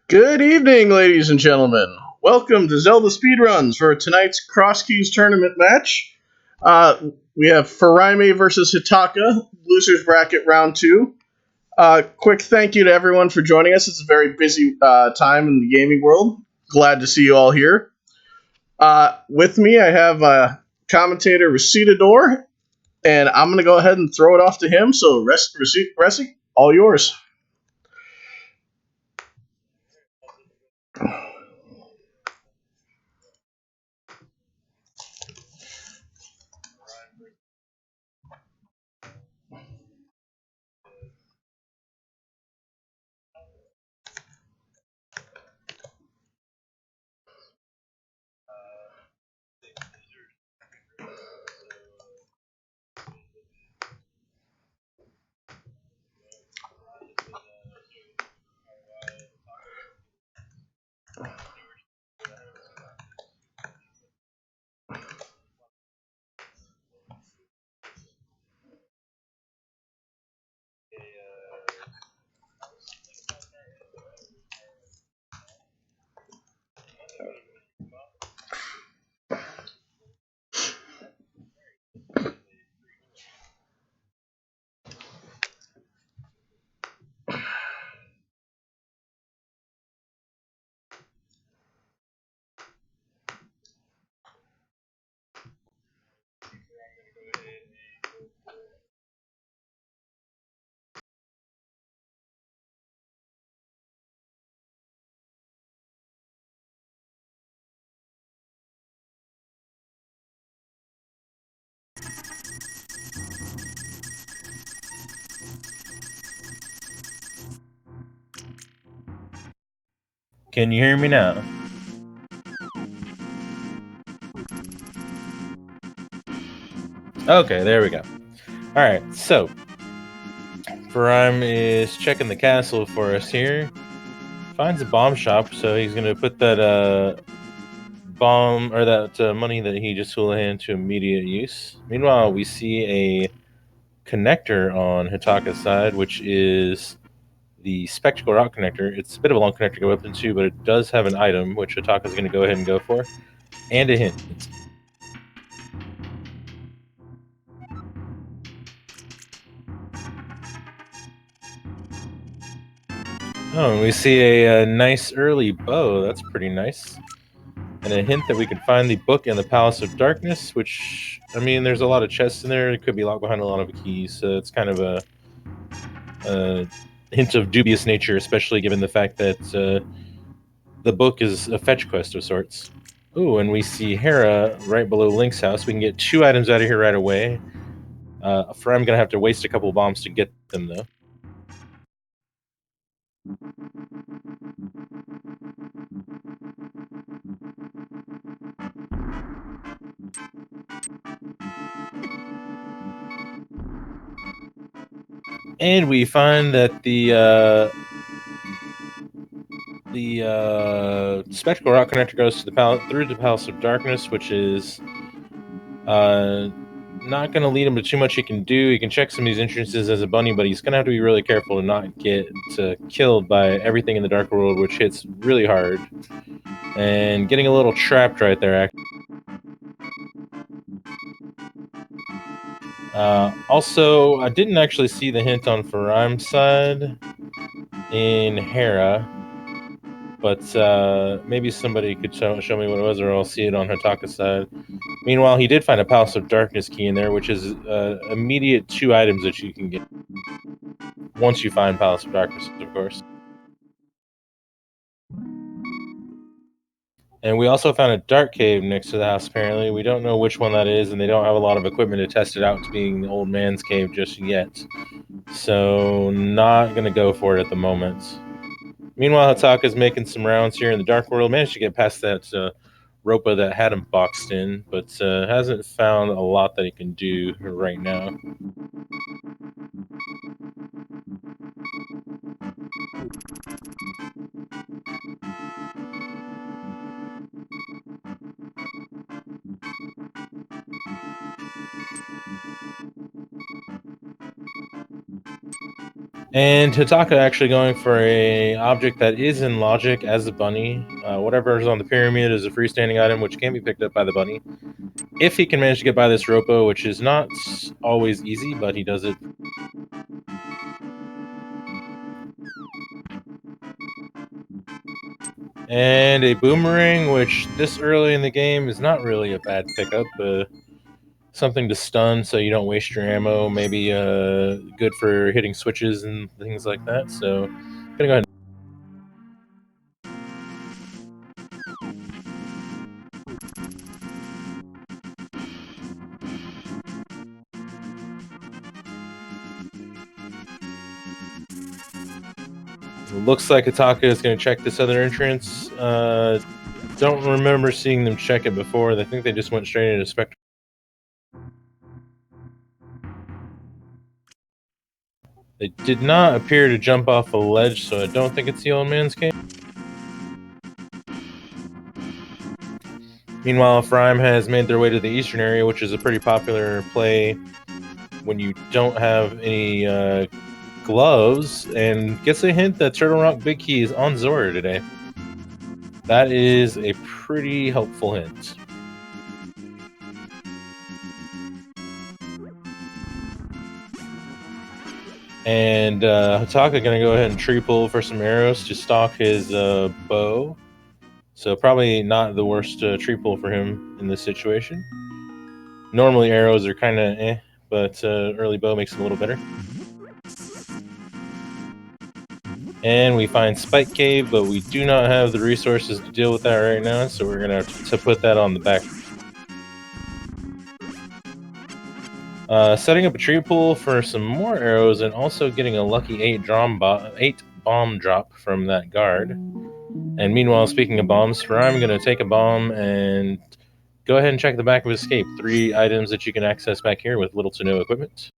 Good evening, ladies and gentlemen. Welcome to Zelda Speedruns for tonight's Cross Keys tournament match. We have Furaime versus Hitaka, losers bracket round two. Quick thank you to everyone for joining us. It's a very busy time in the gaming world. Glad to see you all here. With me, I have commentator Recitador, and I'm going to go ahead and throw it off to him. So, Reci, all yours. Can you hear me now? Okay, there we go. Alright, so Furaime is checking the castle for us here. Finds a bomb shop, so he's gonna put that bomb or that money that he just hula hand to immediate use. Meanwhile, we see a connector on Hitaka's side, which is the Spectacle Rock connector. It's a bit of a long connector to go up into, but it does have an item, which Hitaka's going to go ahead and go for, and a hint. Oh, and we see a nice early bow. That's pretty nice. And a hint that we can find the book in the Palace of Darkness, which, I mean, there's a lot of chests in there. It could be locked behind a lot of keys, so it's kind of a hint of dubious nature, especially given the fact that the book is a fetch quest of sorts. Ooh, and we see Hera right below Link's house. We can get 2 items out of here right away. I'm going to have to waste a couple of bombs to get them, though. And we find that the Spectacle Rock connector goes to the through the Palace of Darkness, which is not going to lead him to too much he can do. He can check some of these entrances as a bunny, but he's going to have to be really careful to not get killed by everything in the Dark World, which hits really hard. And getting a little trapped right there. Also, I didn't actually see the hint on Furaime's side in Hera, but maybe somebody could show me what it was, or I'll see it on Hitaka's side. Meanwhile, he did find a Palace of Darkness key in there, which is immediate 2 items that you can get once you find Palace of Darkness, of course. And we also found a dark cave next to the house, apparently. We don't know which one that is, and they don't have a lot of equipment to test it out to being the old man's cave just yet. So, not going to go for it at the moment. Meanwhile, Hitaka's making some rounds here in the Dark World. Managed to get past that Ropa that had him boxed in, but hasn't found a lot that he can do right now. And Hitaka actually going for a object that is in logic as a bunny. Whatever is on the pyramid is a freestanding item which can be picked up by the bunny. If he can manage to get by this Ropo, which is not always easy, but he does it. And a boomerang, which this early in the game is not really a bad pickup. Something to stun so you don't waste your ammo. Maybe good for hitting switches and things like that. So I'm gonna go ahead. Looks like Hitaka is going to check this other entrance. Don't remember seeing them check it before. I think they just went straight into Spectre. They did not appear to jump off a ledge, so I don't think it's the old man's cave. Meanwhile, Furaime has made their way to the eastern area, which is a pretty popular play when you don't have any gloves, and gets a hint that Turtle Rock Big Key is on Zora today. That is a pretty helpful hint. And Hitaka gonna go ahead and tree pull for some arrows to stock his bow. So probably not the worst tree pull for him in this situation. Normally arrows are kind of eh, but early bow makes it a little better. And we find Spike Cave, but we do not have the resources to deal with that right now, so we're gonna have to put that on the back. Setting up a tree pool for some more arrows and also getting a lucky 8 bomb drop from that guard. And meanwhile, speaking of bombs, I'm going to take a bomb and go ahead and check the back of Escape. 3 items that you can access back here with little to no equipment.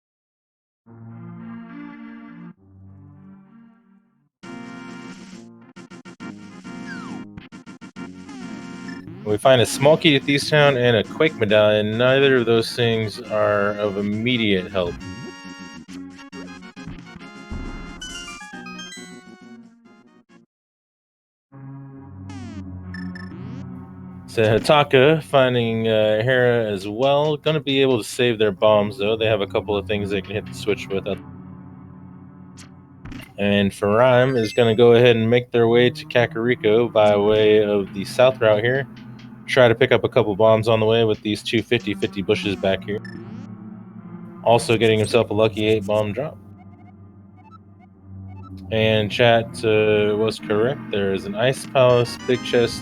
We find a small key to Thieves Town and a Quake Medallion. Neither of those things are of immediate help. So Hitaka finding Hera as well. Gonna be able to save their bombs though. They have a couple of things they can hit the switch with. And Furaime is going to go ahead and make their way to Kakariko by way of the south route here. Try to pick up a couple bombs on the way with these 2 50-50 bushes back here. Also getting himself a lucky 8 bomb drop. And chat was correct. There is an Ice Palace big chest,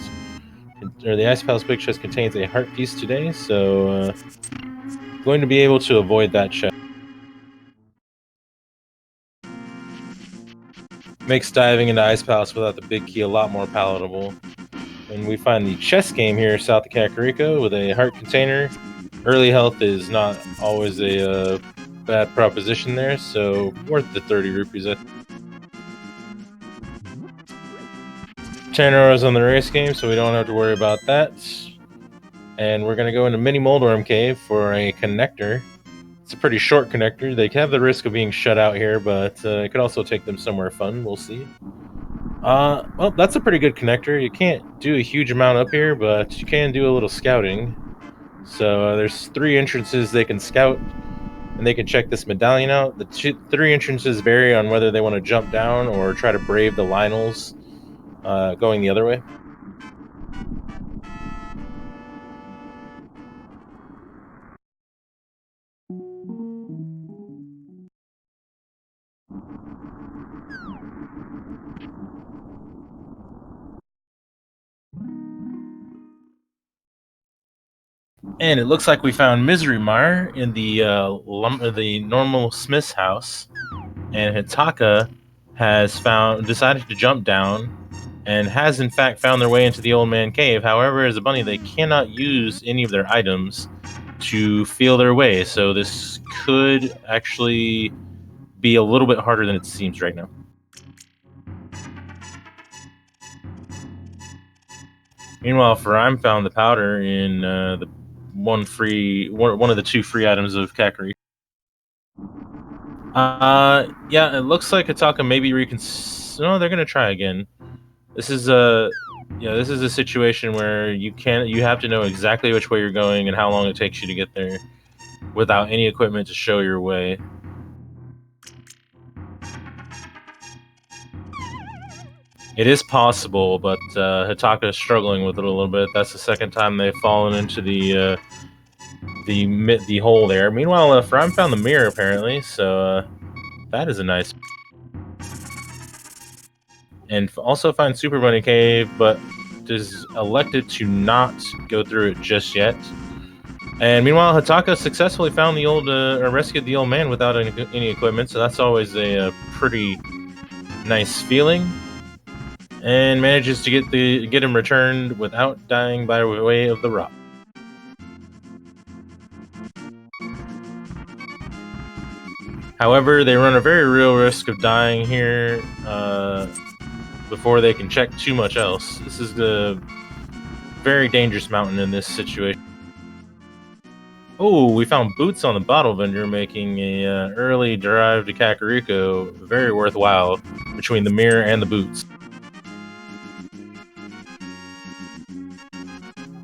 or the Ice Palace big chest contains a heart piece today, so going to be able to avoid that chest. Makes diving into Ice Palace without the big key a lot more palatable. And we find the chess game here south of Kakariko with a heart container. Early health is not always a bad proposition there, so worth the 30 rupees. 10 arrows on the race game, so we don't have to worry about that. And we're going to go into Mini Moldorm Cave for a connector. It's a pretty short connector. They have the risk of being shut out here, but it could also take them somewhere fun. We'll see. Well, that's a pretty good connector. You can't do a huge amount up here, but you can do a little scouting. So there's 3 entrances they can scout, and they can check this medallion out. The 3 entrances vary on whether they want to jump down or try to brave the Lionels going the other way. And it looks like we found Misery Mire in the normal Smith's house, and Hitaka has decided to jump down, and has in fact found their way into the old man cave. However, as a bunny, they cannot use any of their items to feel their way, so this could actually be a little bit harder than it seems right now. Meanwhile, Furaime found the powder in the one of the 2 free items of Kakariko. Yeah, it looks like Hitaka maybe No, they're gonna try again. This is this is a situation where you have to know exactly which way you're going and how long it takes you to get there without any equipment to show your way. It is possible, but Hitaka is struggling with it a little bit. That's the second time they've fallen into the hole there. Meanwhile, Furaime found the mirror apparently, so that is a nice. And also find Super Bunny Cave, but is elected to not go through it just yet. And meanwhile, Hitaka successfully found the old or rescued the old man without any equipment, so that's always a pretty nice feeling. And manages to get him returned without dying by way of the rock. However, they run a very real risk of dying here before they can check too much else. This is the very dangerous mountain in this situation. Oh, we found boots on the bottle vendor making a early drive to Kakariko very worthwhile between the mirror and the boots.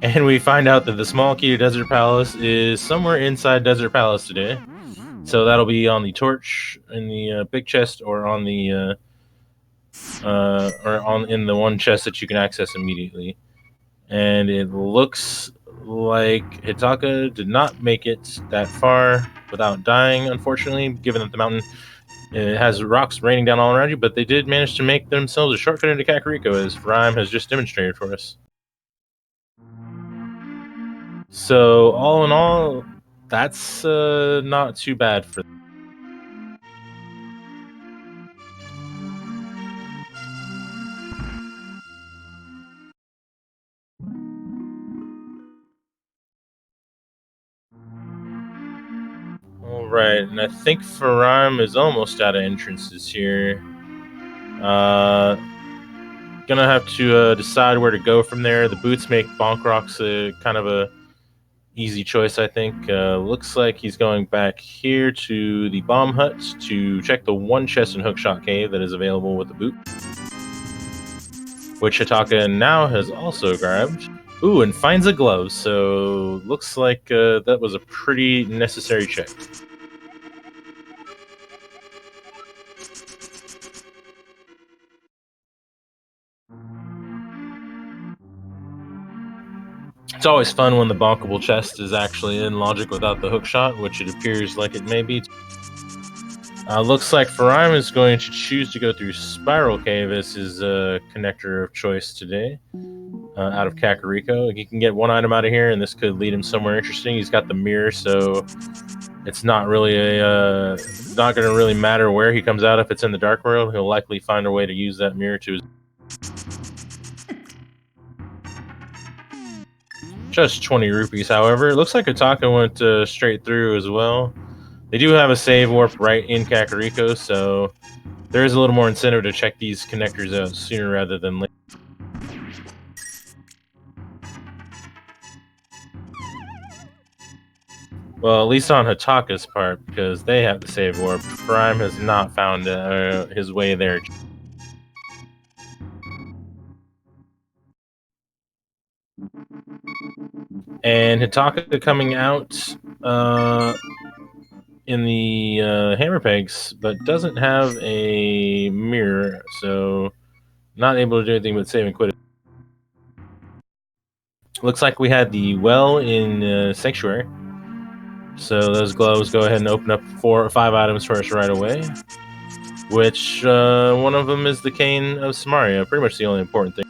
And we find out that the small key to Desert Palace is somewhere inside Desert Palace today. So that'll be on the torch in the big chest, or on the in the one chest that you can access immediately. And it looks like Hitaka did not make it that far without dying, unfortunately, given that the mountain has rocks raining down all around you. But they did manage to make themselves a shortcut into Kakariko, as Furaime has just demonstrated for us. So all in all, that's not too bad for them. Alright, and I think Furaime is almost out of entrances here. Gonna have to decide where to go from there. The boots make Bonk Rocks kind of a easy choice, I think. Looks like he's going back here to the bomb hut to check the one chest in Hookshot Cave that is available with the boot, which Hitaka now has also grabbed. Ooh, and finds a glove, so looks like that was a pretty necessary check. It's always fun when the bonkable chest is actually in logic without the hookshot, which it appears like it may be. Looks like Furaime is going to choose to go through Spiral Cave as his connector of choice today, out of Kakariko. He can get one item out of here, and this could lead him somewhere interesting. He's got the mirror, so it's not really not going to really matter where he comes out. If it's in the Dark World, he'll likely find a way to use that mirror to his. Just 20 rupees, however. It looks like Hitaka went straight through as well. They do have a save warp right in Kakariko, so there is a little more incentive to check these connectors out sooner rather than later. Well, at least on Hitaka's part, because they have the save warp. Furaime has not found his way there. And Hitaka coming out in the hammer pegs, but doesn't have a mirror, so not able to do anything but save and quit. Looks like we had the well in Sanctuary, so those gloves go ahead and open up 4 or 5 items for us right away, which one of them is the Cane of Samaria, pretty much the only important thing.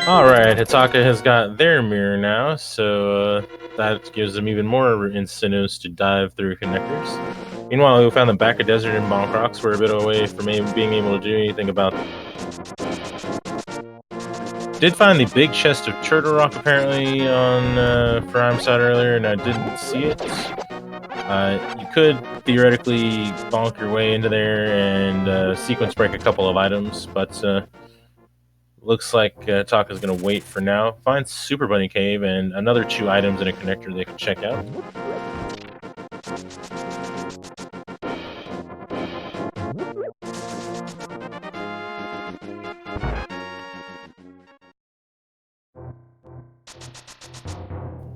Alright, Hitaka has got their mirror now, so that gives them even more incentives to dive through connectors. Meanwhile, we found the back of desert in Bonk Rocks. We're a bit away from being able to do anything about them. Did find the big chest of Turtle Rock apparently on Furaime's side earlier, and I didn't see it. You could theoretically bonk your way into there and sequence break a couple of items, but looks like Hitaka's going to wait for now. Find Super Bunny Cave and another 2 items in a connector they can check out.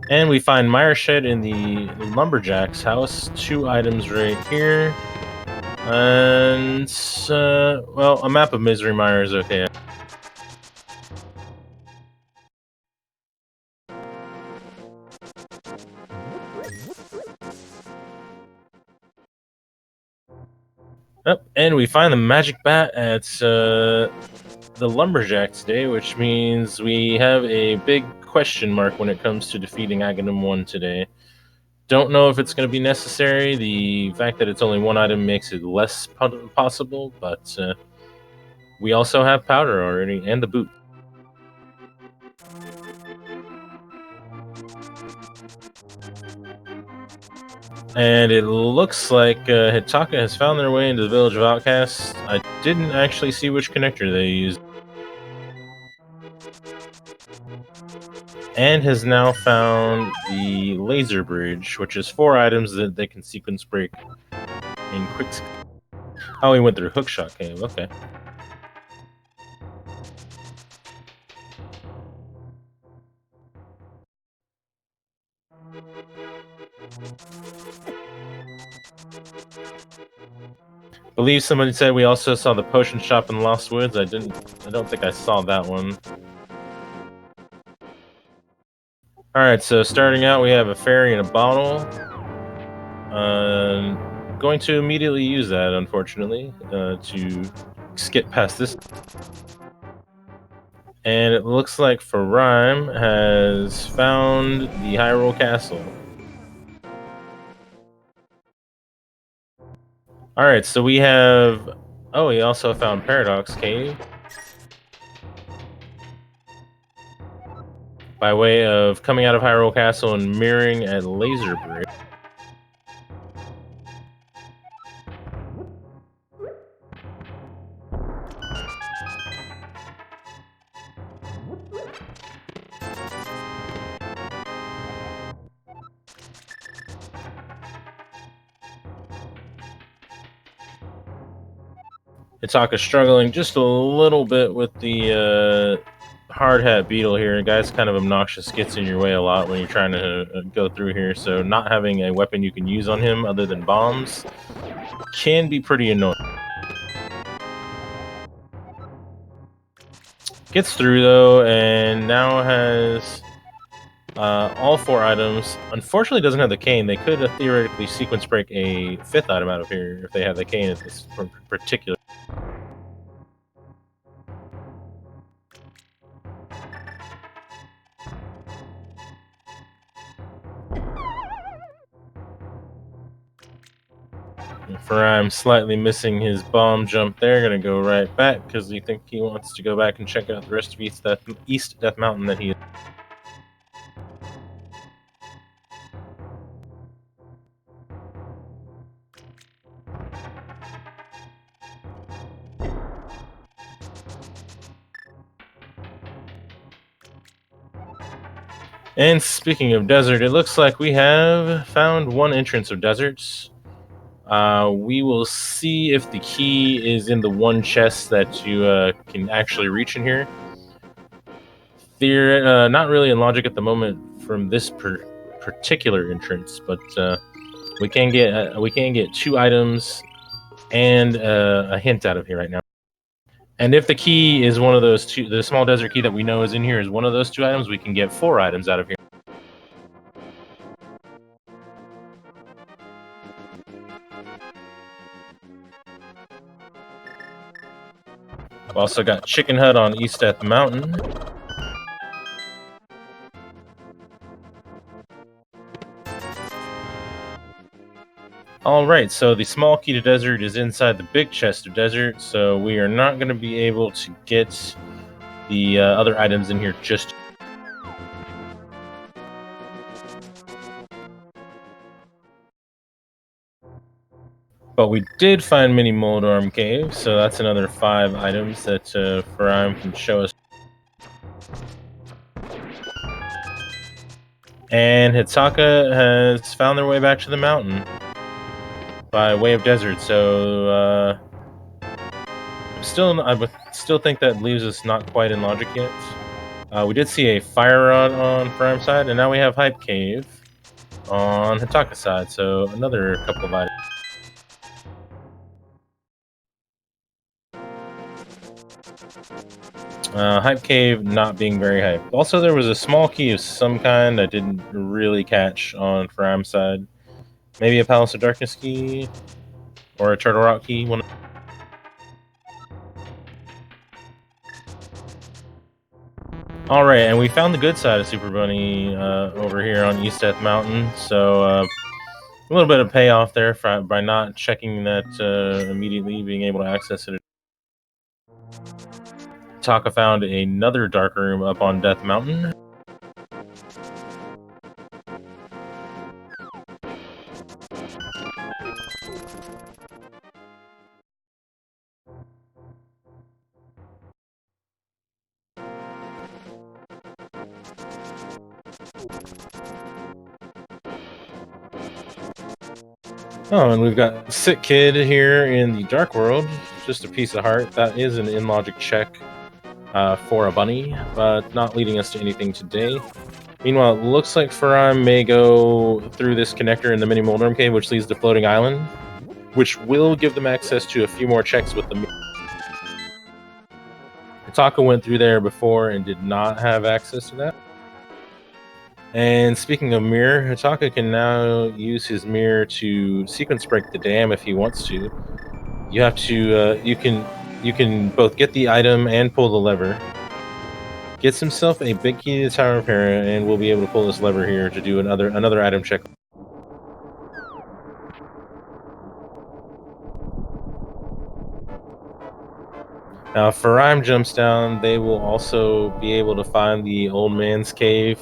And we find Mire Shed in the Lumberjack's house. 2 items right here. And, well, a map of Misery Mire is okay. Yep, and we find the magic bat at the Lumberjack today, which means we have a big question mark when it comes to defeating Aghanim 1 today. Don't know if it's going to be necessary. The fact that it's only 1 item makes it less possible, but we also have powder already, and the boot. And it looks like Hitaka has found their way into the Village of Outcasts. I didn't actually see which connector they used. And has now found the laser bridge, which is 4 items that they can sequence break in quick. Oh, he went through Hookshot Cave, okay. Believe somebody said we also saw the potion shop in the Lost Woods. I don't think I saw that one. Alright, so starting out, we have a fairy in a bottle. Going to immediately use that, unfortunately, to skip past this. And it looks like Furaime has found the Hyrule Castle. Alright, so we have... Oh, he also found Paradox Cave. By way of coming out of Hyrule Castle and mirroring at Laser Bridge. Hitaka's struggling just a little bit with the hard hat beetle here. The guy's kind of obnoxious, gets in your way a lot when you're trying to go through here, so not having a weapon you can use on him other than bombs can be pretty annoying. Gets through though, and now has all 4 items. Unfortunately doesn't have the cane. They could theoretically sequence break a 5th item out of here if they have the cane at this particular. I'm slightly missing his bomb jump there. Gonna go right back because we think he wants to go back and check out the rest of East Death Mountain that he is. And speaking of desert, it looks like we have found 1 entrance of deserts. We will see if the key is in the 1 chest that you can actually reach in here. Not really in logic at the moment from this particular entrance, but we can get 2 items and a hint out of here right now. And if the key is one of those 2, the small desert key that we know is in here is one of those 2 items, we can get 4 items out of here. I've also got Chicken Hut on East Death Mountain. Alright, so the small key to desert is inside the big chest of desert, so we are not going to be able to get the other items in here just But we did find Mini Mold Arm Cave, so that's another 5 items that Furaime can show us. And Hitaka has found their way back to the mountain by way of desert, so I would still think that leaves us not quite in logic yet. We did see a fire rod on Furaime side, and now we have Hype Cave on Hitaka's side, so another couple of items. Hype Cave not being very hype. Also, there was a small key of some kind I didn't really catch on Furaime's side. Maybe a Palace of Darkness key or a Turtle Rock key. Alright, and we found the good side of Super Bunny over here on East Death Mountain, so a little bit of payoff there by not checking that immediately, being able to access it. Taka found another dark room up on Death Mountain. Oh, and we've got Sick Kid here in the Dark World. Just a piece of heart. That is an in-logic check for a bunny, but not leading us to anything today. Meanwhile, it looks like Furaime may go through this connector in the Mini Moldorm Cave, which leads to Floating Island, which will give them access to a few more checks with the... Hitaka went through there before and did not have access to that. And speaking of mirror, Hitaka can now use his mirror to sequence break the dam if he wants to. You have to, you can both get the item and pull the lever. Gets himself a big key to the Tower of Hera, and we'll be able to pull this lever here to do another item check. Now, if Furaime jumps down, they will also be able to find the old man's cave,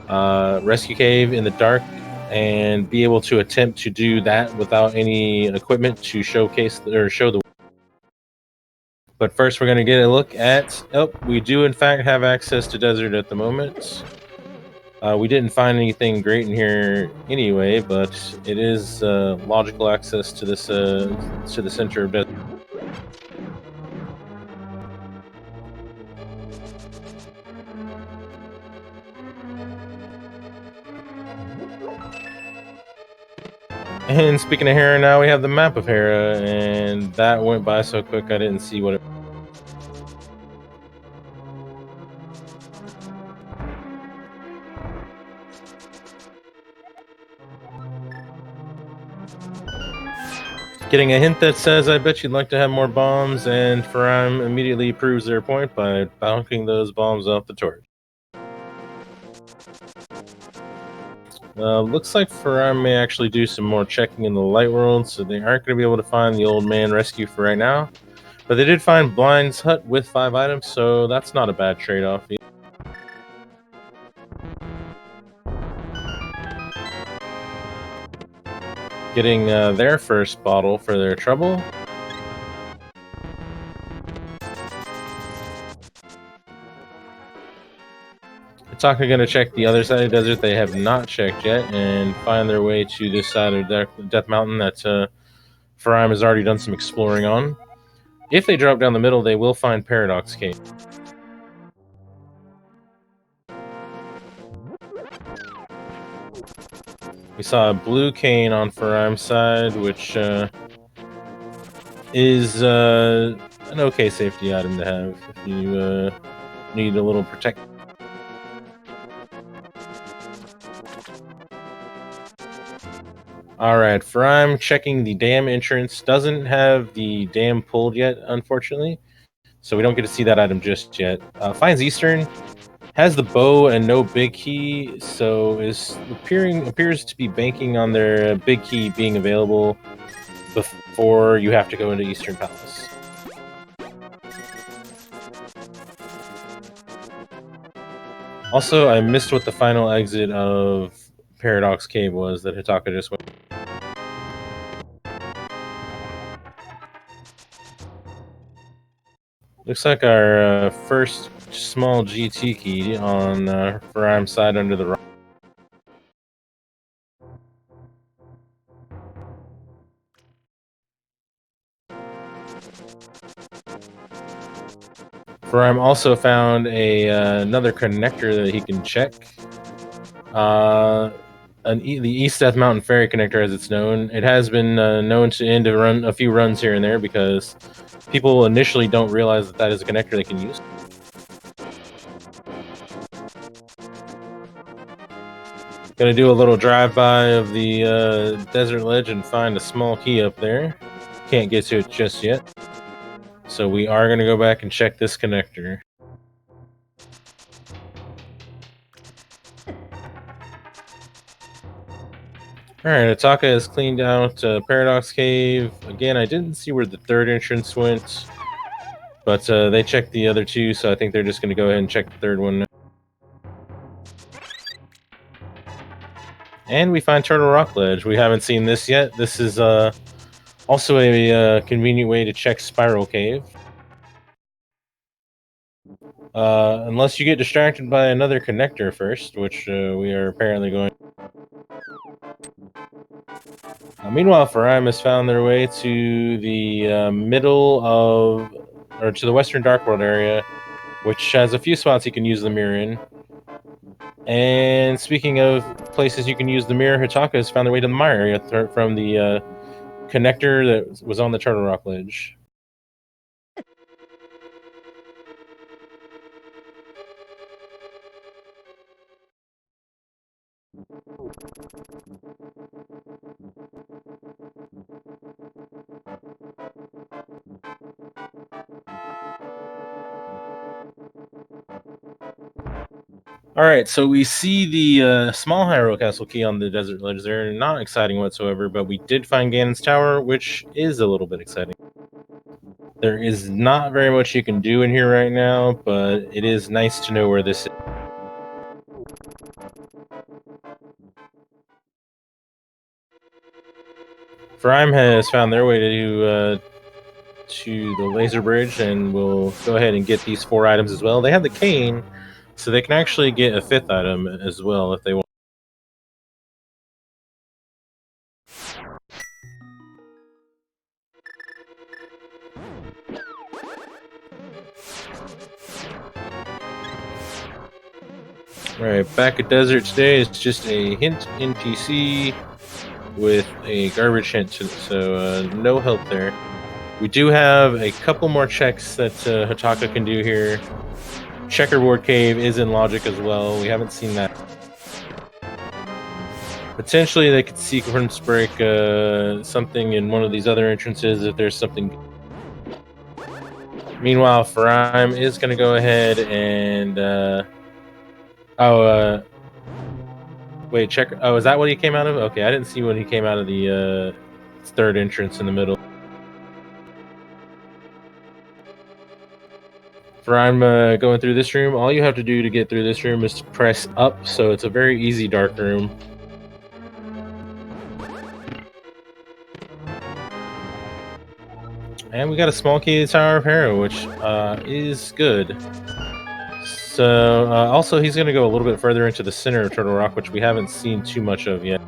rescue cave in the dark, and be able to attempt to do that without any equipment to showcase or show the... But first, we're going to get a look at... Oh, we do in fact have access to desert at the moment. We didn't find anything great in here anyway, but it is logical access to this to the center of desert. And speaking of Hera, now we have the map of Hera, and that went by so quick I didn't see what it... Getting a hint that says, I bet you'd like to have more bombs, and Furaime immediately proves their point by bouncing those bombs off the torch. Looks like Furaime may actually do some more checking in the light world, so they aren't going to be able to find the old man rescue for right now. But they did find Blind's hut with 5 items, so that's not a bad trade-off. Getting their first bottle for their trouble. Hitaka going to check the other side of the desert they have not checked yet and find their way to this side of Death Mountain that Furaime has already done some exploring on. If they drop down the middle, they will find Paradox Cave. We saw a blue cane on Furaime's side, which is an okay safety item to have if you need a little protect. Alright, Furaime checking the dam entrance. Doesn't have the dam pulled yet, unfortunately. So we don't get to see that item just yet. Finds Eastern. Has the bow and no big key, so appears to be banking on their big key being available before you have to go into Eastern Palace. Also, I missed what the final exit of Paradox Cave was that Hitaka just went. Looks like our first small GT key on Furaime's side under the rock. Furaime also found another connector that he can check. The East Death Mountain Ferry connector, as it's known. It has been known to end to run a few runs here and there because people initially don't realize that is a connector they can use. Gonna do a little drive-by of the desert ledge and find a small key up there. Can't get to it just yet. So we are gonna go back and check this connector. Alright, Hitaka has cleaned out Paradox Cave. Again, I didn't see where the third entrance went, but they checked the other two, so I think they're just gonna go ahead and check the third one. And we find Turtle Rock Ledge. We haven't seen this yet. This is also a convenient way to check Spiral Cave. Unless you get distracted by another connector first, which we are apparently going. Meanwhile, Furaime has found their way to the middle of, or to the Western Dark World area, which has a few spots you can use the mirror in. And speaking of places you can use the mirror, Hitaka has found their way to the mire area from the connector that was on the Turtle Rock Ledge. Alright, so we see the small Hyrule Castle key on the desert ledge there. Not exciting whatsoever, but we did find Ganon's Tower, which is a little bit exciting. There is not very much you can do in here right now, but it is nice to know where this is. Furaime has found their way to the laser bridge, and we'll go ahead and get these 4 items as well. They have the cane, so they can actually get a 5th item as well if they want. Alright, back at Desert today is just a hint NPC with a garbage hint, so no help there. We do have a couple more checks that Hitaka can do here. Checkerboard Cave is in logic as well. We haven't seen that. Potentially they could sequence break something in one of these other entrances if there's something. Meanwhile, Furaime is going to go ahead and wait, check. Oh, is that what he came out of? Okay, I didn't see when he came out of the third entrance in the middle. Furaime going through this room. All you have to do to get through this room is to press up, so it's a very easy dark room. And we got a small key to the Tower of Hero, which is good. So, also he's going to go a little bit further into the center of Turtle Rock, which we haven't seen too much of yet.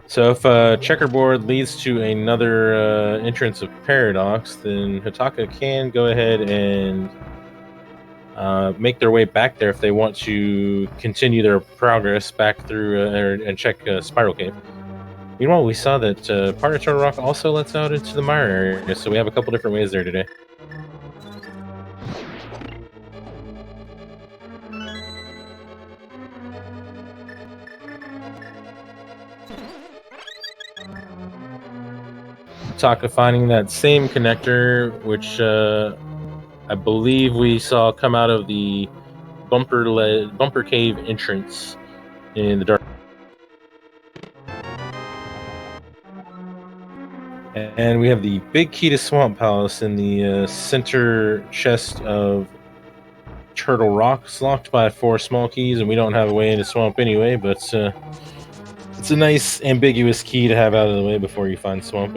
So if checkerboard leads to another entrance of Paradox, then Hitaka can go ahead and make their way back there if they want to continue their progress back through and check Spiral Cave. Meanwhile, we saw that part of Turtle Rock also lets out into the mire area, so we have a couple different ways there today. Hitaka finding that same connector, which I believe we saw come out of the bumper cave entrance in the dark. And we have the big key to Swamp Palace in the center chest of Turtle Rock. It's locked by 4 small keys, and we don't have a way into Swamp anyway, but it's a nice ambiguous key to have out of the way before you find Swamp.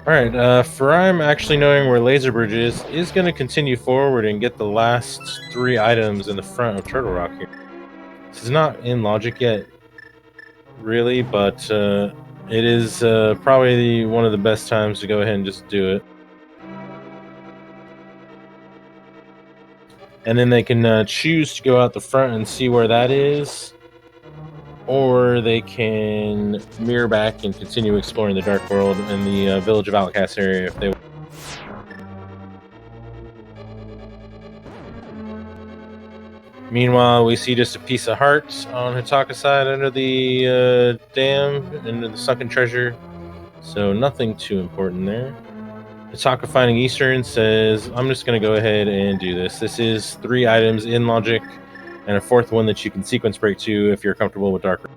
Alright, Furaime, actually knowing where Laser Bridge is going to continue forward and get the last 3 items in the front of Turtle Rock here. This is not in logic yet, really, but it is probably one of the best times to go ahead and just do it. And then they can choose to go out the front and see where that is, or they can mirror back and continue exploring the Dark World and the Village of Outcasts area if they want. Meanwhile, we see just a piece of heart on Hitaka's side under the dam, under the sunken treasure. So nothing too important there. Hitaka finding Eastern says, I'm just going to go ahead and do this. This is 3 items in logic and a 4th one that you can sequence break to if you're comfortable with Dark.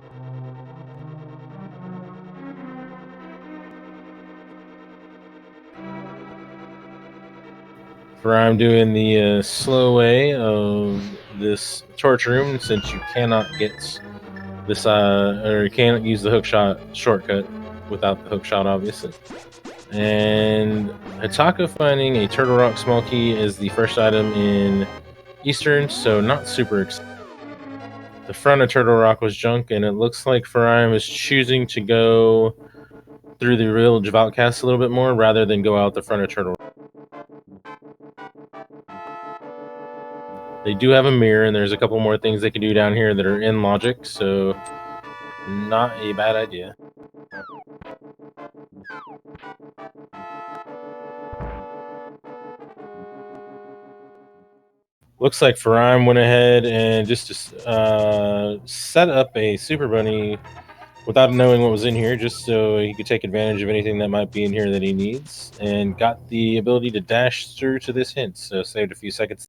I'm doing the slow way of this torch room, since you cannot get this, or you can't use the hookshot shortcut without the hookshot, obviously. And Hitaka finding a Turtle Rock small key is the first item in Eastern, so not super excited. The front of Turtle Rock was junk, and it looks like Furaime is choosing to go through the Village of Outcasts a little bit more rather than go out the front of Turtle Rock. They do have a mirror, and there's a couple more things they can do down here that are in logic, so not a bad idea. Looks like Furaime went ahead and just set up a Super Bunny without knowing what was in here, just so he could take advantage of anything that might be in here that he needs, and got the ability to dash through to this hint, so saved a few seconds.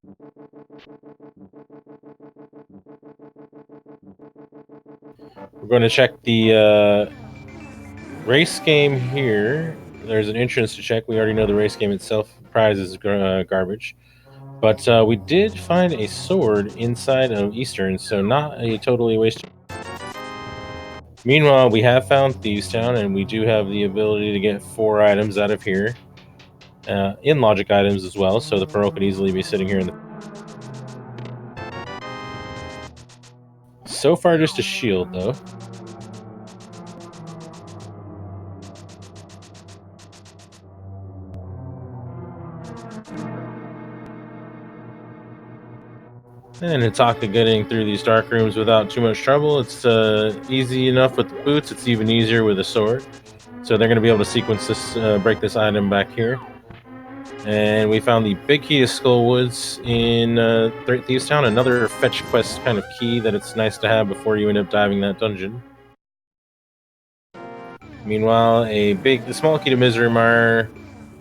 We're going to check the race game here. There's an entrance to check. We already know the race game itself prize is garbage. But we did find a sword inside of Eastern, so not a totally wasted. Meanwhile, we have found Thieves Town, and we do have the ability to get 4 items out of here. In logic items as well, so the Pearl could easily be sitting here in the... So far, just a shield, though. And Hitaka getting through these dark rooms without too much trouble. It's easy enough with the boots. It's even easier with a sword. So they're going to be able to sequence this, break this item back here. And we found the big key to Skullwoods in Thieves Town. Another fetch quest kind of key that it's nice to have before you end up diving that dungeon. Meanwhile, the small key to Misery Mire.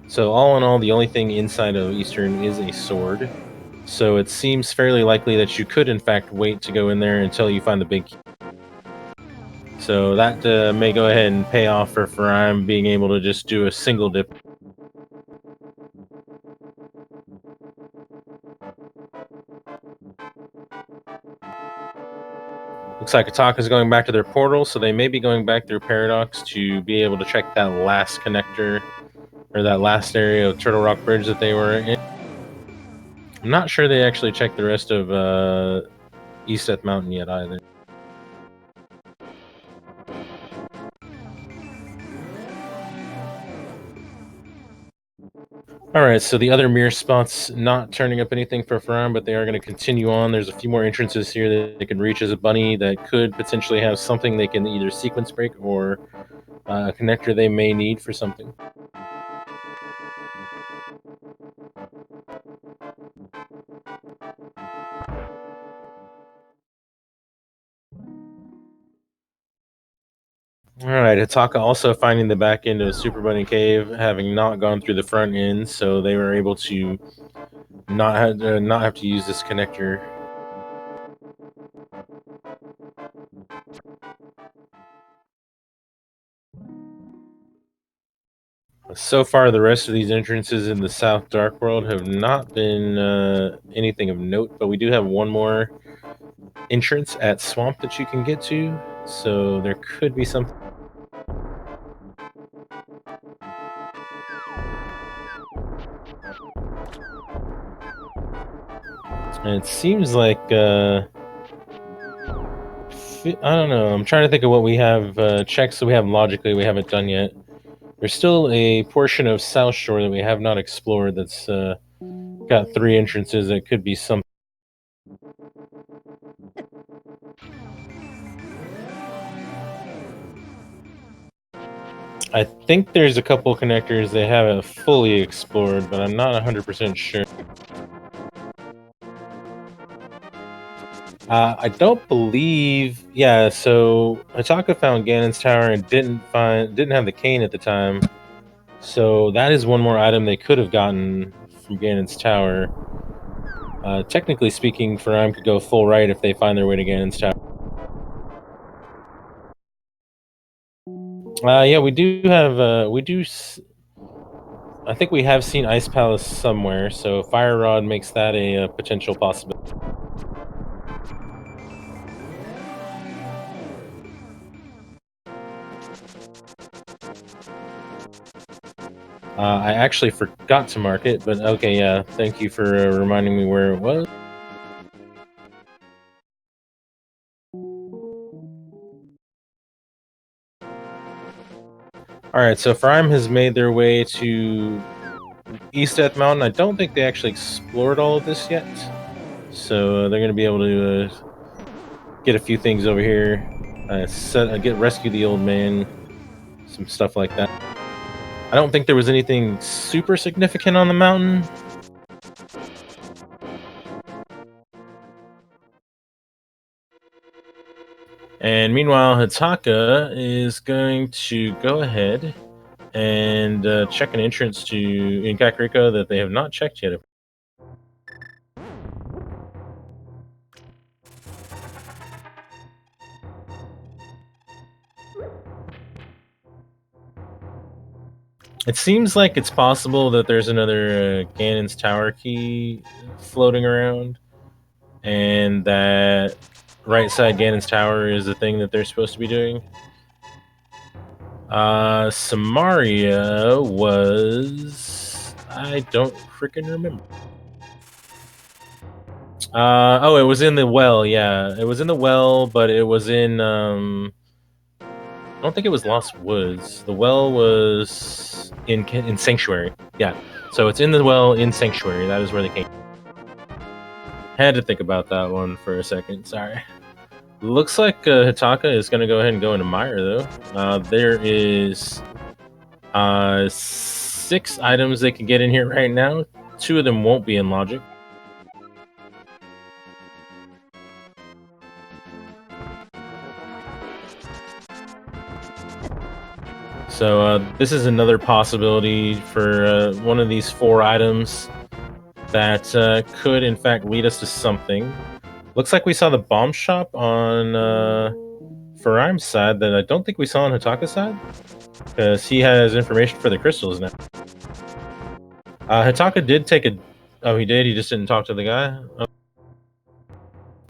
So all in all, the only thing inside of Eastern is a sword. So it seems fairly likely that you could, in fact, wait to go in there until you find the big key. So that may go ahead and pay off for Furaime being able to just do a single dip. Looks like Hitaka's going back to their portal, so they may be going back through Paradox to be able to check that last connector, or that last area of Turtle Rock Bridge that they were in. I'm not sure they actually checked the rest of East Death Mountain yet either. Alright, so the other mirror spots not turning up anything for Furaime, but they are going to continue on. There's a few more entrances here that they can reach as a bunny that could potentially have something they can either sequence break or a connector they may need for something. Alright, Hitaka also finding the back end of Super Bunny Cave, having not gone through the front end, so they were able to not have to use this connector. So far, the rest of these entrances in the South Dark World have not been anything of note, but we do have one more entrance at Swamp that you can get to, so there could be something. And it seems like I don't know. I'm trying to think of what we have checks that we have logically we haven't done yet. There's still a portion of South Shore that we have not explored that's got 3 entrances that could be something. I think there's a couple connectors they haven't fully explored, but I'm not 100% sure. I don't believe. Yeah, so Hitaka found Ganon's tower and didn't have the cane at the time. So that is one more item they could have gotten from Ganon's tower. Technically speaking, Furaime could go full right if they find their way to Ganon's tower. Yeah, we do have. I think we have seen Ice Palace somewhere, so Fire Rod makes that a potential possibility. I actually forgot to mark it, but okay, yeah. Thank you for reminding me where it was. Alright, so Furaime has made their way to East Death Mountain. I don't think they actually explored all of this yet, so they're going to be able to get a few things over here, rescue the old man, some stuff like that. I don't think there was anything super significant on the mountain. And meanwhile, Hitaka is going to go ahead and check an entrance in Kakariko that they have not checked yet. It seems like it's possible that there's another Ganon's Tower key floating around, and that right side Ganon's Tower is the thing that they're supposed to be doing. Samaria was... I don't freaking remember. Oh, it was in the well, yeah. It was in the well, but it was in, I don't think it was Lost Woods. The well was in Sanctuary. Yeah. So it's in the well in Sanctuary. That is where they came. Had to think about that one for a second. Sorry. Looks like Hitaka is going to go ahead and go into Mire, though. There is 6 items they can get in here right now. 2 of them won't be in Logic. So this is another possibility for one of these 4 items that could, in fact, lead us to something. Looks like we saw the bomb shop on Furaime's side that I don't think we saw on Hitaka's side, because he has information for the crystals now. Hitaka did take a... Oh, he did? He just didn't talk to the guy? Oh. I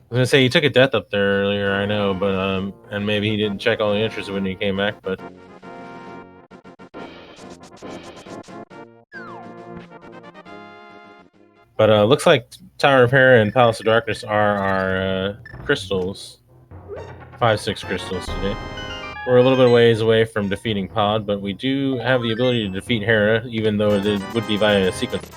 was gonna say, he took a death up there earlier, I know, but, and maybe he didn't check all the entries when he came back, but... But looks like Tower of Hera and Palace of Darkness are our crystals. 5-6 crystals today. We're a little bit ways away from defeating Pod, but we do have the ability to defeat Hera, even though it would be via a sequence.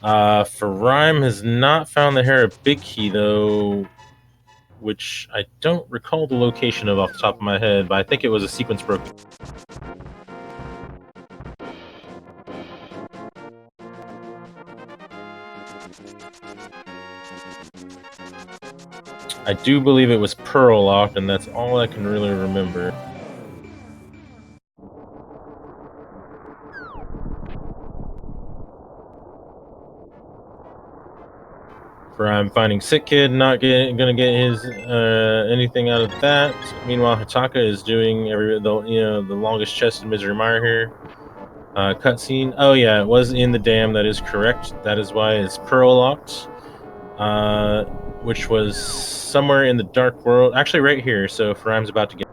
Furaime has not found the Hera Big Key, though, which I don't recall the location of off the top of my head, but I think it was a sequence broken. I do believe it was Pearl locked, and that's all I can really remember. For I'm finding Sick Kid, not gonna get his anything out of that. Meanwhile, Hitaka is doing the longest chest in Misery Mire here. Cutscene. Oh yeah, it was in the dam. That is correct. That is why it's Pearl locked. Which was somewhere in the Dark World. Actually, right here. So Furaime's about to get.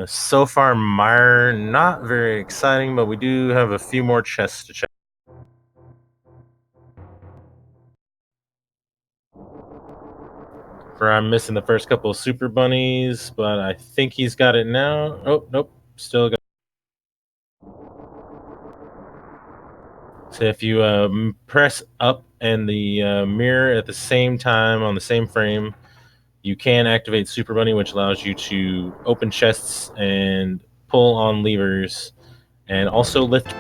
So far, Mire, not very exciting, but we do have a few more chests to check. I'm missing the first couple of Super Bunnies, but I think he's got it now. Oh, nope. Still got. So if you press up and the mirror at the same time on the same frame, you can activate Super Bunny, which allows you to open chests and pull on levers and also lift.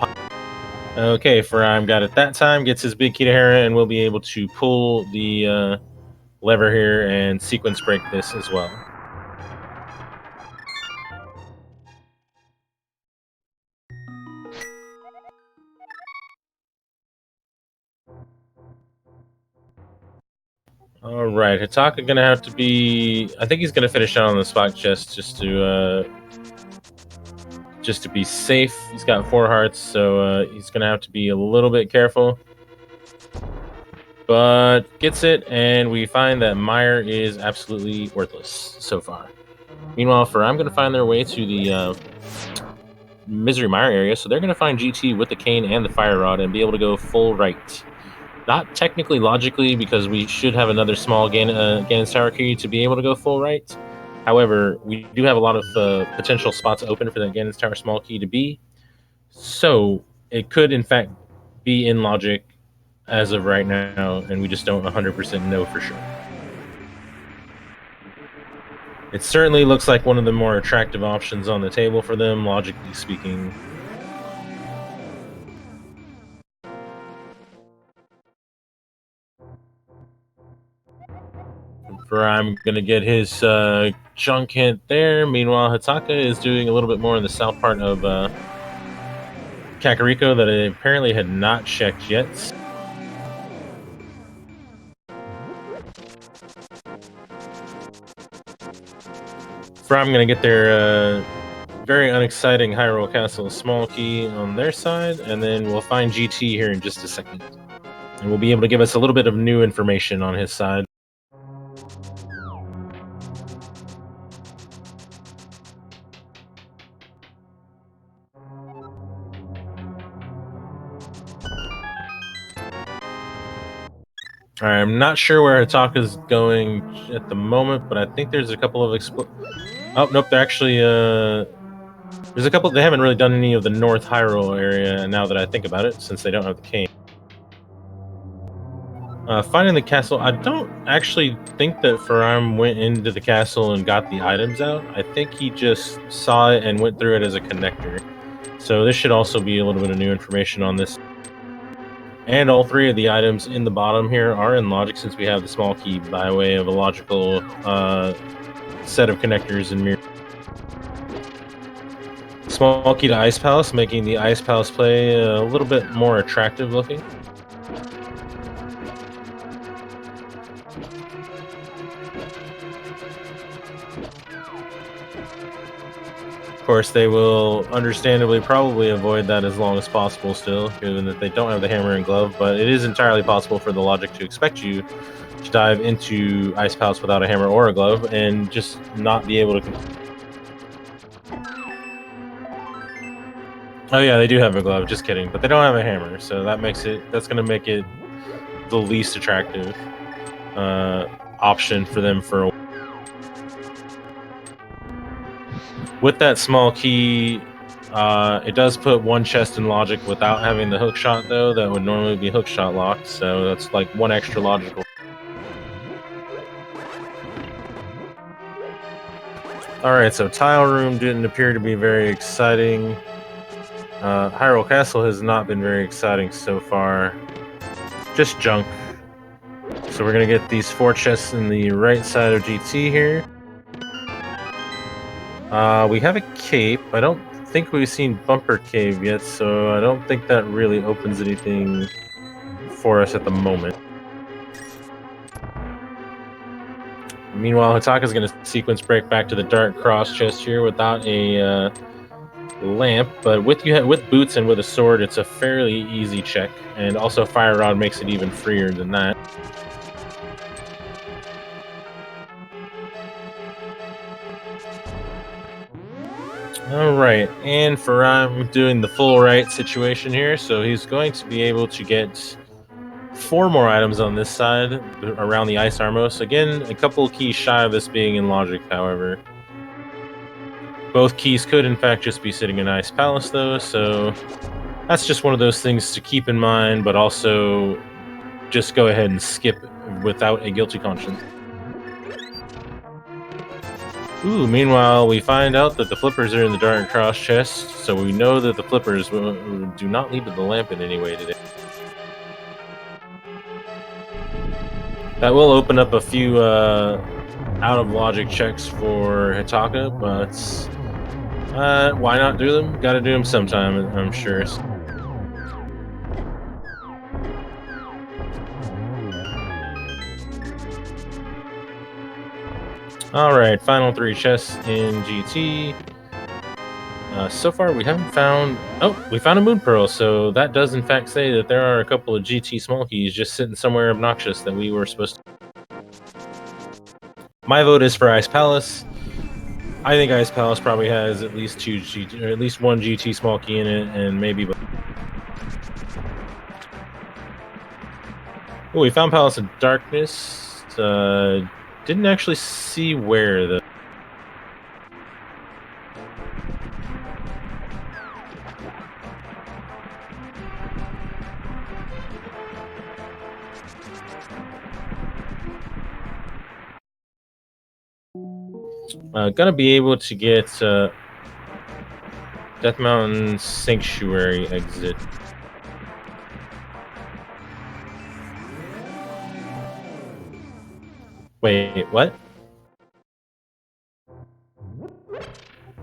Okay, Furaime got it that time, gets his big Kitahara, and we'll be able to pull the lever here and sequence break this as well. All right, Hitaka gonna have to be. I think he's gonna finish out on the spot chest just to be safe. He's got 4 hearts, so he's gonna have to be a little bit careful. But gets it, and we find that Mire is absolutely worthless so far. Meanwhile, I'm gonna find their way to the Misery Mire area, so they're gonna find GT with the cane and the fire rod and be able to go full right. Not technically logically, because we should have another small Ganon's Tower key to be able to go full right. However, we do have a lot of potential spots open for that Ganon's Tower small key to be. So it could, in fact, be in logic as of right now, and we just don't 100% know for sure. It certainly looks like one of the more attractive options on the table for them, logically speaking. I'm going to get his junk hint there. Meanwhile, Hitaka is doing a little bit more in the south part of Kakariko that I apparently had not checked yet. I'm going to get their very unexciting Hyrule Castle small key on their side, and then we'll find GT here in just a second. And we'll be able to give us a little bit of new information on his side. Alright, I'm not sure where Hitaka's going at the moment, but I think there's a couple of oh, nope, they're actually, there's a couple, they haven't really done any of the North Hyrule area now that I think about it, since they don't have the cane. Finding the castle, I don't actually think that Furaime went into the castle and got the items out. I think he just saw it and went through it as a connector. So this should also be a little bit of new information on this. And all 3 of the items in the bottom here are in logic, since we have the small key by way of a logical set of connectors and mirrors. Small key to Ice Palace, making the Ice Palace play a little bit more attractive looking. Of course, they will understandably probably avoid that as long as possible still, given that they don't have the hammer and glove, but it is entirely possible for the logic to expect you to dive into Ice Palace without a hammer or a glove and just not be able to... Oh yeah, they do have a glove, just kidding, but they don't have a hammer, so that makes it... that's going to make it the least attractive option for them for a... With that small key, it does put 1 chest in logic without having the hook shot, though. That would normally be hook shot locked, so that's like 1 extra logical. Alright, so Tile Room didn't appear to be very exciting. Hyrule Castle has not been very exciting so far. Just junk. So we're going to get these 4 chests in the right side of GT here. We have a cape. I don't think we've seen Bumper Cave yet, so I don't think that really opens anything for us at the moment. Meanwhile, Hitaka's going to sequence break back to the Dark Cross chest here without a lamp, but with boots and with a sword, it's a fairly easy check, and also Fire Rod makes it even freer than that. Alright, and Furaime doing the full right situation here, so he's going to be able to get 4 more items on this side around the Ice Armos. Again, a couple keys shy of this being in logic, however. Both keys could in fact just be sitting in Ice Palace though, so that's just one of those things to keep in mind, but also just go ahead and skip without a guilty conscience. Ooh, meanwhile, we find out that the flippers are in the Dark Cross chest, so we know that the flippers do not lead to the lamp in any way today. That will open up a few out-of-logic checks for Hitaka, but why not do them? Gotta do them sometime, I'm sure. Alright, final 3 chests in GT. So far we haven't found... Oh, we found a Moon Pearl, so that does in fact say that there are a couple of GT small keys just sitting somewhere obnoxious that we were supposed to... My vote is for Ice Palace. I think Ice Palace probably has at least 2 GT, or at least 1 GT small key in it, and maybe... Oh, we found Palace of Darkness. Didn't actually see where the... Gonna be able to get Death Mountain Sanctuary exit. Wait, what?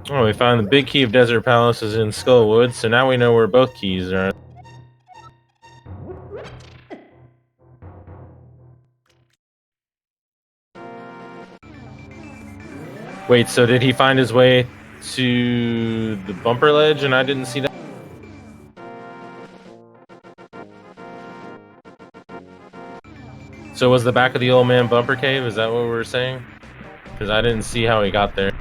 Oh, we found the big key of Desert Palace is in Skullwood, so now we know where both keys are. Wait, so did he find his way to the bumper ledge and I didn't see that? So was the back of the old man bumper cave? Is that what we were saying? Because I didn't see how he got there.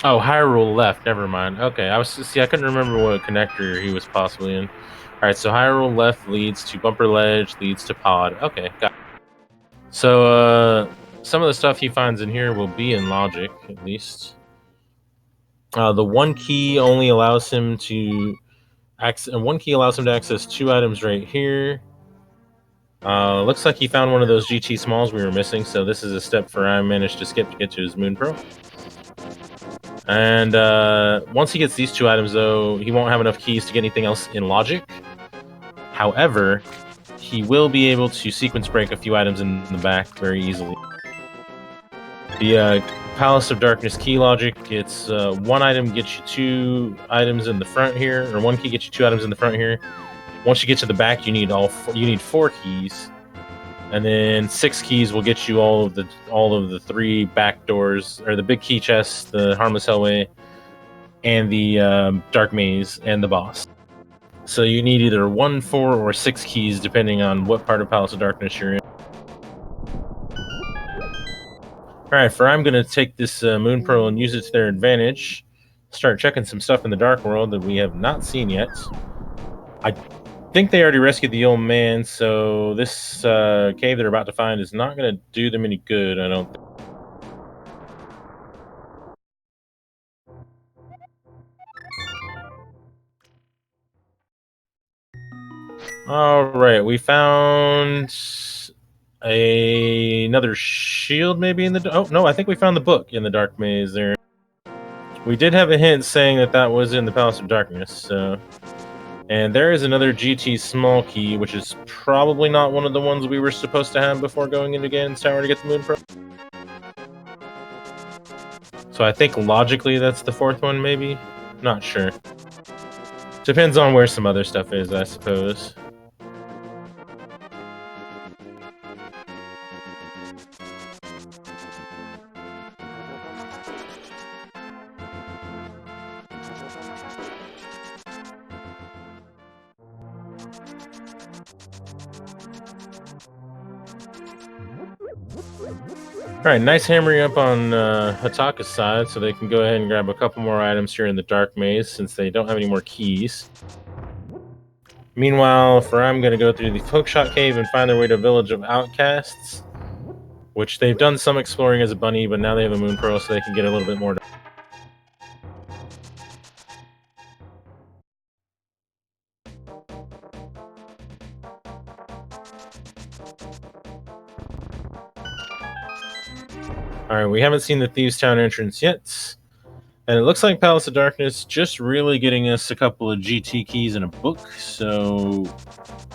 Oh, Hyrule left. Never mind. Okay, I couldn't remember what connector he was possibly in. All right, so Hyrule left leads to bumper ledge, leads to pod. Okay, got it. So some of the stuff he finds in here will be in logic, at least. The 1 key only allows him to access. 1 key allows him to access 2 items right here. Looks like he found one of those GT smalls we were missing, so this is a step Furaime managed to skip to get to his Moon Pearl. And once he gets these 2 items, though, he won't have enough keys to get anything else in logic. However, he will be able to sequence break a few items in the back very easily. The Palace of Darkness key logic, it's 1 item gets you 2 items in the front here, or 1 key gets you 2 items in the front here. Once you get to the back, you need 4 keys, and then 6 keys will get you all of the 3 back doors, or the big key chest, the Harmless Hellway, and the Dark Maze, and the boss. So you need either 1, 4, or 6 keys, depending on what part of Palace of Darkness you're in. Alright, I'm going to take this Moon Pearl and use it to their advantage. Start checking some stuff in the Dark World that we have not seen yet. I think they already rescued the old man, so this cave they're about to find is not going to do them any good, I don't think. Alright, we found another shield maybe in the... Oh, no, I think we found the book in the Dark Maze there. We did have a hint saying that that was in the Palace of Darkness, so... And there is another GT small key, which is probably not one of the ones we were supposed to have before going into Ganon's Tower to get the Moon Pearl. So I think logically that's the fourth one, maybe? Not sure. Depends on where some other stuff is, I suppose. Alright, nice hammering up on Hitaka's side, so they can go ahead and grab a couple more items here in the Dark Maze, since they don't have any more keys. Meanwhile, I'm going to go through the Hookshot Cave and find their way to Village of Outcasts, which they've done some exploring as a bunny, but now they have a Moon Pearl, so they can get a little bit more done. Alright, we haven't seen the Thieves' Town entrance yet. And it looks like Palace of Darkness just really getting us a couple of GT keys and a book, so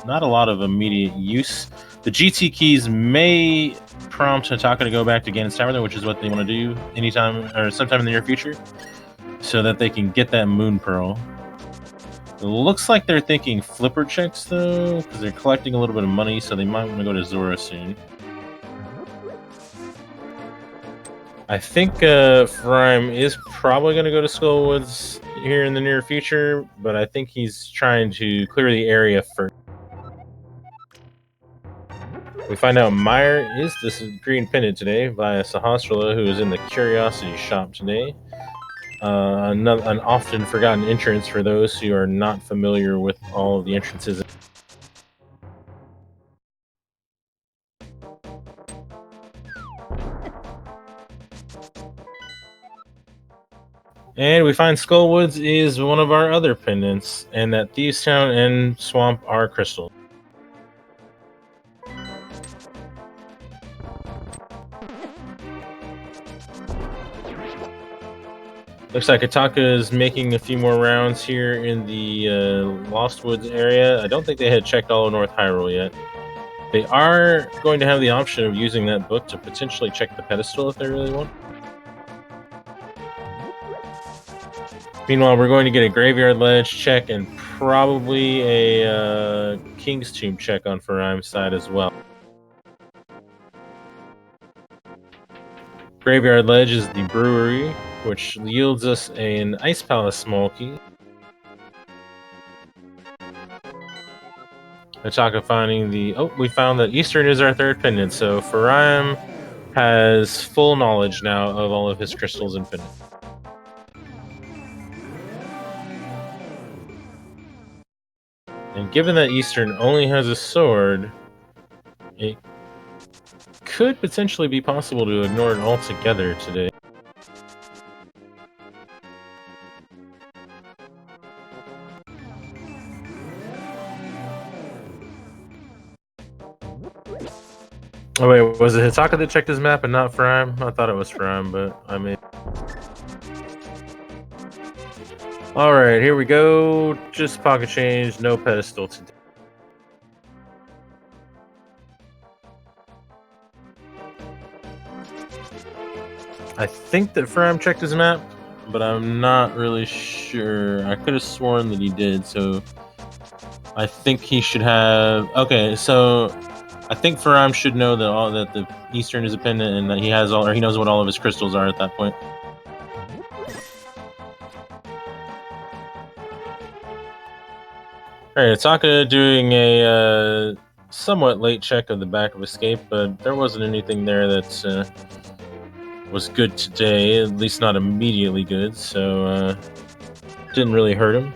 not a lot of immediate use. The GT keys may prompt Hitaka to go back to Ganon's Tower, though, which is what they want to do anytime or sometime in the near future, so that they can get that Moon Pearl. It looks like they're thinking flipper checks, though, because they're collecting a little bit of money, so they might want to go to Zora soon. I think Furaime is probably going to go to Skullwoods here in the near future, but I think he's trying to clear the area first. We find out Meyer is this green pendant today via Sahasrara, who is in the Curiosity Shop today. An often forgotten entrance for those who are not familiar with all of the entrances. And we find Skullwoods is one of our other pendants, and that Thieves' Town and Swamp are crystal. Looks like Hitaka is making a few more rounds here in the Lost Woods area. I don't think they had checked all of North Hyrule yet. They are going to have the option of using that book to potentially check the pedestal if they really want. Meanwhile, we're going to get a Graveyard Ledge check and probably a King's Tomb check on Furaime's side as well. Graveyard Ledge is the brewery, which yields us an Ice Palace small key. Hitaka finding the... Oh, we found that Eastern is our third pendant, so Furaime has full knowledge now of all of his crystals and pendants. And given that Eastern only has a sword, it could potentially be possible to ignore it altogether today. Oh wait, was it Hitaka that checked his map and not Furaime? I thought it was Furaime, but I mean... Alright, here we go. Just pocket change, no pedestal today. I think that Furaime checked his map, but I'm not really sure. I could have sworn that he did, so... I think he should have... Okay, so... I think Furaime should know that the Eastern is a pendant and that he has all, or he knows what all of his crystals are at that point. Alright, Hitaka doing a somewhat late check of the back of Escape, but there wasn't anything there that was good today, at least not immediately good, so didn't really hurt him.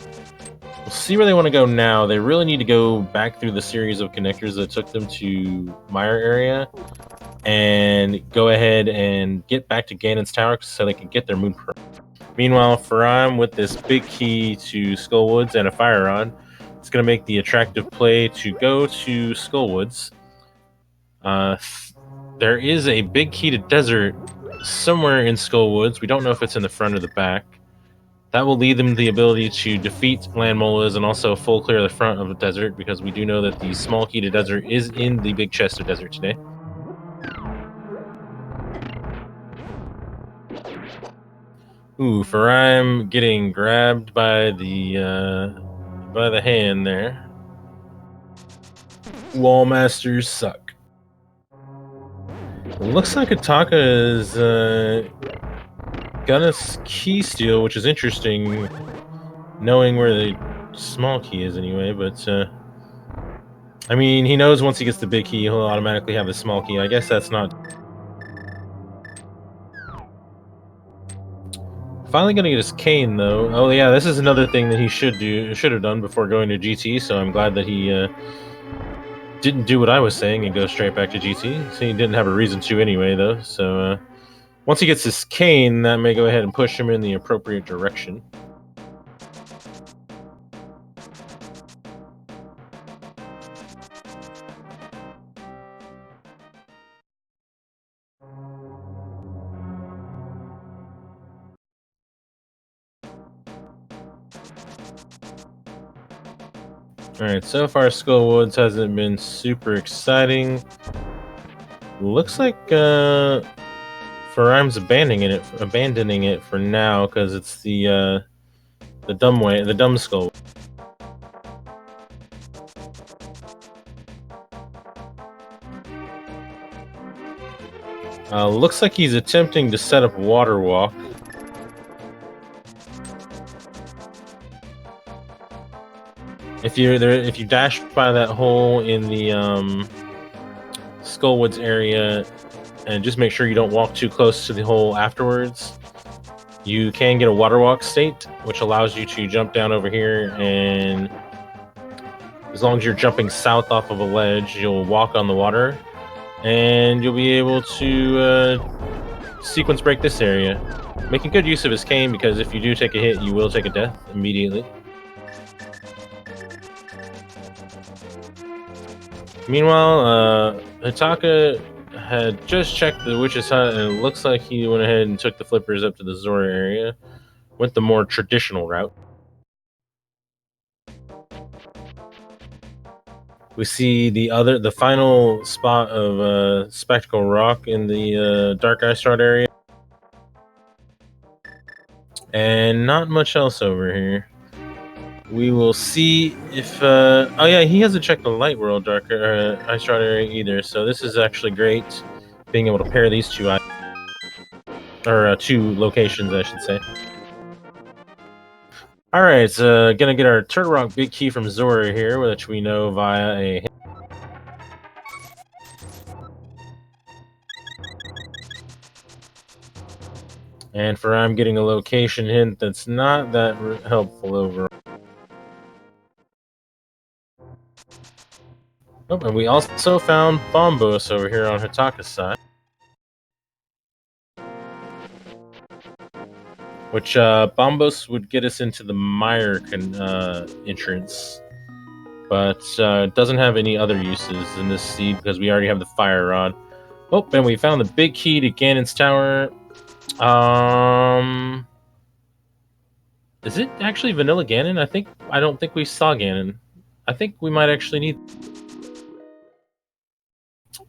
We'll see where they want to go now. They really need to go back through the series of connectors that took them to Meyer area and go ahead and get back to Ganon's Tower so they can get their Moon Pearl. Meanwhile, Furaime with this big key to Skullwoods and a Fire Rod, it's going to make the attractive play to go to Skullwoods. There is a big key to Desert somewhere in Skullwoods. We don't know if it's in the front or the back. That will lead them the ability to defeat land molas and also full clear the front of the desert, because we do know that the small key to desert is in the big chest of desert today. Ooh, Furaime getting grabbed by the hand there. Wall masters suck. It looks like Hitaka is gonna key steal, which is interesting, knowing where the small key is anyway. But I mean, he knows once he gets the big key, he'll automatically have the small key. I guess that's not. Finally gonna get his cane though. Oh yeah, this is another thing that he should have done before going to GT. So I'm glad that he didn't do what I was saying and go straight back to GT. So he didn't have a reason to anyway though. So once he gets his cane, that may go ahead and push him in the appropriate direction. Alright, so far Skullwoods hasn't been super exciting. Looks like Furaime's abandoning it for now, because it's the dumb skull. Looks like he's attempting to set up water walk. If you dash by that hole in the Skullwoods area, and just make sure you don't walk too close to the hole afterwards, you can get a water walk state, which allows you to jump down over here, and as long as you're jumping south off of a ledge, you'll walk on the water, and you'll be able to sequence break this area. Making good use of his cane, because if you do take a hit, you will take a death immediately. Meanwhile, Hitaka had just checked the witch's hut, and it looks like he went ahead and took the flippers up to the Zora area. Went the more traditional route. We see the final spot of Spectacle Rock in the Dark Ice Shard area. And not much else over here. We will see if oh yeah, he hasn't checked the Light World Ice Shard area either, so this is actually great, being able to pair these two two locations, I should say. Alright, gonna get our Turtle Rock big key from Zora here, which we know via a and for I'm getting a location hint that's not that helpful overall. Oh, and we also found Bombos over here on Hitaka's side. Which, Bombos would get us into the Mire entrance. But, doesn't have any other uses in this seed, because we already have the Fire Rod. Oh, and we found the big key to Ganon's Tower. Is it actually Vanilla Ganon? I don't think we saw Ganon. I think we might actually need...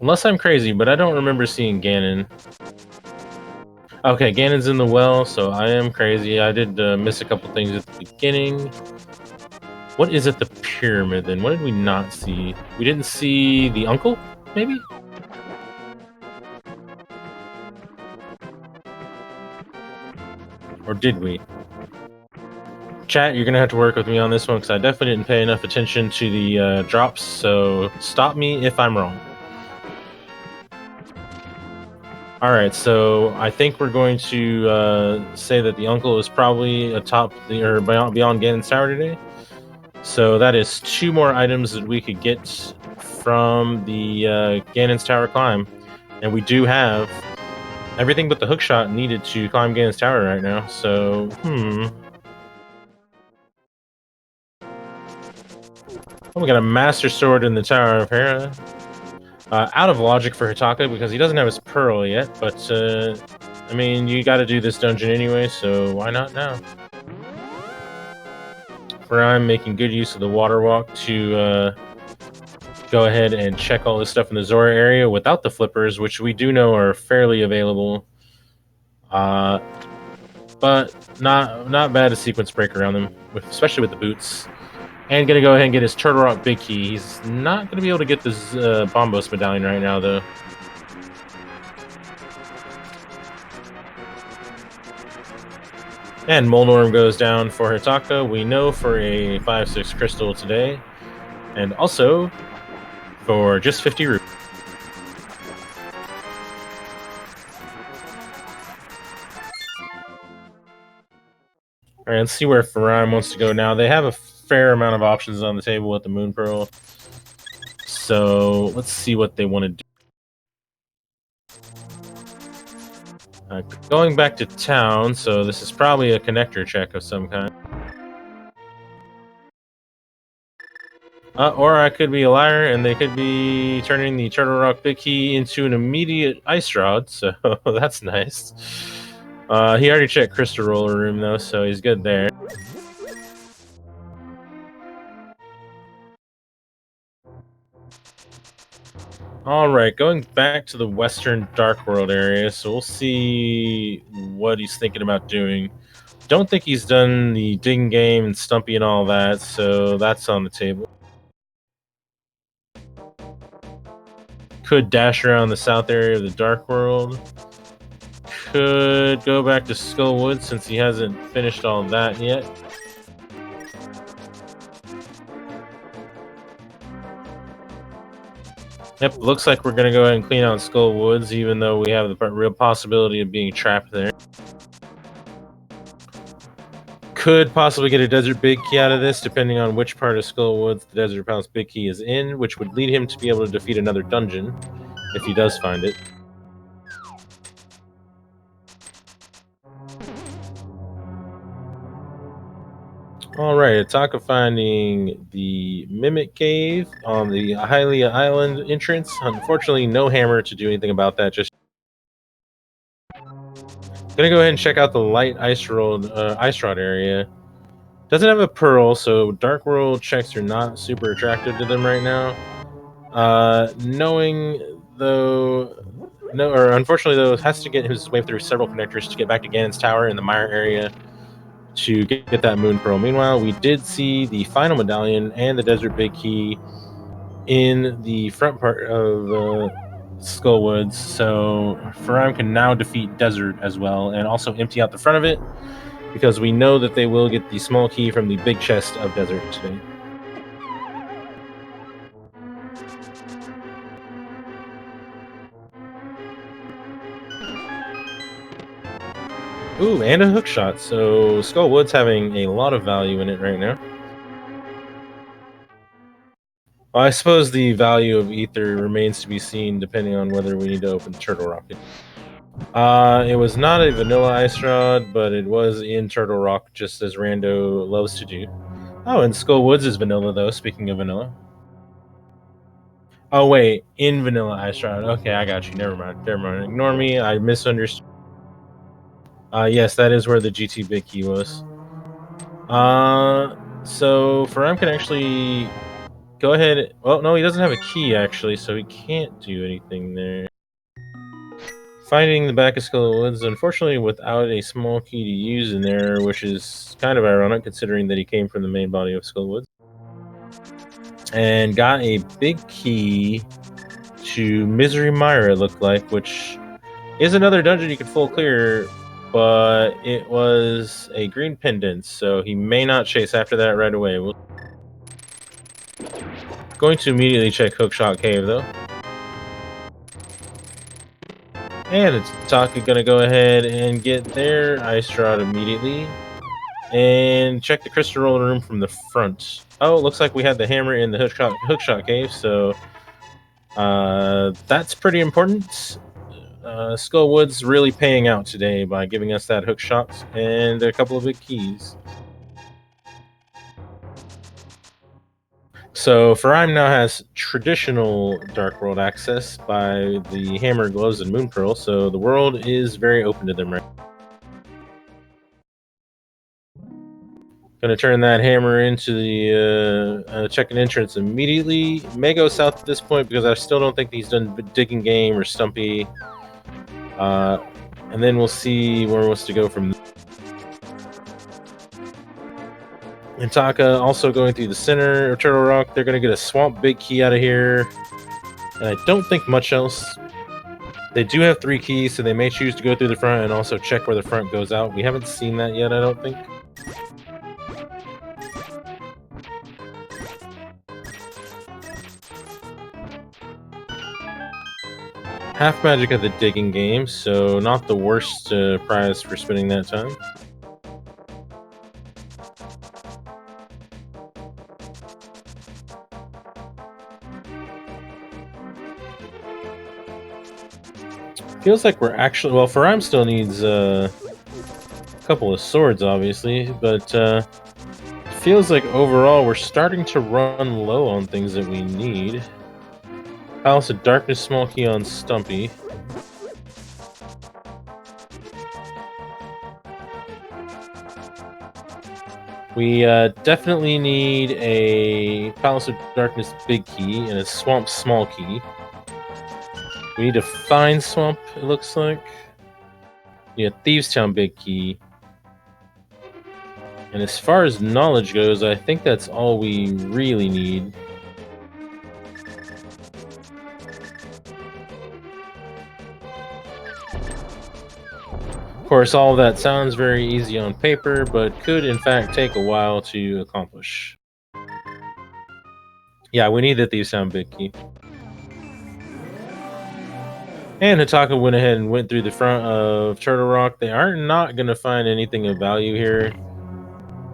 Unless I'm crazy, but I don't remember seeing Ganon. Okay, Ganon's in the well, so I am crazy. I did miss a couple things at the beginning. What is at the pyramid, then? What did we not see? We didn't see the uncle, maybe? Or did we? Chat, you're gonna have to work with me on this one, because I definitely didn't pay enough attention to the drops, so stop me if I'm wrong. Alright, so I think we're going to say that the uncle is probably beyond Ganon's Tower today. So that is 2 more items that we could get from the Ganon's Tower climb. And we do have everything but the hookshot needed to climb Ganon's Tower right now, so, Oh, we got a Master Sword in the Tower of Hera. Out of logic for Hitaka, because he doesn't have his pearl yet, but, I mean, you gotta do this dungeon anyway, so why not now? Furaime making good use of the water walk to go ahead and check all this stuff in the Zora area without the flippers, which we do know are fairly available. But not bad to sequence break around them, especially with the boots. And gonna go ahead and get his Turtle Rock Big Key. He's not gonna be able to get this Bombos medallion right now, though. And Molnorm goes down for Hitaka. We know for a 5/6 crystal today. And also for just 50 rupees. Alright, let's see where Furaime wants to go now. They have a fair amount of options on the table with the Moon Pearl. So let's see what they want to do. Going back to town, so this is probably a connector check of some kind. Or I could be a liar, and they could be turning the Turtle Rock Big Key into an immediate Ice Rod, so that's nice. He already checked Crystal Roller Room, though, so he's good there. Alright, going back to the Western Dark World area, so we'll see what he's thinking about doing. Don't think he's done the Ding Game and Stumpy and all that, so that's on the table. Could dash around the south area of the Dark World. Could go back to Skullwood since he hasn't finished all that yet. Yep, looks like we're going to go ahead and clean out Skull Woods, even though we have the real possibility of being trapped there. Could possibly get a Desert Big Key out of this, depending on which part of Skull Woods the Desert Palace Big Key is in, which would lead him to be able to defeat another dungeon, if he does find it. Alright, Hitaka finding the Mimic Cave on the Hylia Island entrance. Unfortunately, no hammer to do anything about that. Just gonna go ahead and check out the light Ice Rod area. Doesn't have a pearl, so Dark World checks are not super attractive to them right now. Unfortunately though, has to get his way through several connectors to get back to Ganon's Tower in the Mire area to get that Moon Pearl. Meanwhile, we did see the final medallion and the Desert Big Key in the front part of Skullwoods, so Furaime can now defeat Desert as well, and also empty out the front of it, because we know that they will get the small key from the big chest of Desert today. Ooh, and a hook shot, so Skullwood's having a lot of value in it right now. Well, I suppose the value of Ether remains to be seen, depending on whether we need to open Turtle Rocket. It was not a vanilla Ice Rod, but it was in Turtle Rock, just as Rando loves to do. Oh, and Skullwoods is vanilla, though, speaking of vanilla. Oh, wait, in vanilla Ice Rod. Okay, I got you. Never mind. Ignore me. I misunderstood. Yes, that is where the GT Big Key was. So Furaime can actually go ahead. Well, no, he doesn't have a key, actually, so he can't do anything there. Finding the back of Skull Woods, unfortunately, without a small key to use in there, which is kind of ironic considering that he came from the main body of Skull Woods. And got a big key to Misery Mire, it looked like, which is another dungeon you can full clear, but it was a green pendant, so he may not chase after that right away. Going to immediately check Hookshot Cave, though. And it's Hitaka gonna go ahead and get their Ice Rod immediately. And check the Crystal Roller Room from the front. Oh, it looks like we had the hammer in the Hookshot Cave, so that's pretty important. Skullwood's really paying out today by giving us that hook shot and a couple of big keys. So Furaime now has traditional Dark World access by the Hammer, Gloves, and Moon Pearl, so the world is very open to them right now. Gonna turn that hammer into the check-in entrance immediately. May go south at this point because I still don't think he's done digging game or Stumpy. And then we'll see where he wants to go from there. Hitaka also going through the center of Turtle Rock. They're gonna get a Swamp Big Key out of here. And I don't think much else. They do have 3 keys, so they may choose to go through the front and also check where the front goes out. We haven't seen that yet, I don't think. Half magic at the digging game, so not the worst prize for spending that time. Feels like we're actually... Well, Furaime still needs a couple of swords, obviously, but feels like overall we're starting to run low on things that we need. Palace of Darkness, small key on Stumpy. We definitely need a Palace of Darkness big key and a Swamp small key. We need to find Swamp, it looks like. Yeah, Thieves Town big key. And as far as knowledge goes, I think that's all we really need. Of course, all of that sounds very easy on paper, but could in fact take a while to accomplish. Yeah, we need the Thieves Town big key. And Hitaka went ahead and went through the front of Turtle Rock. They are not going to find anything of value here,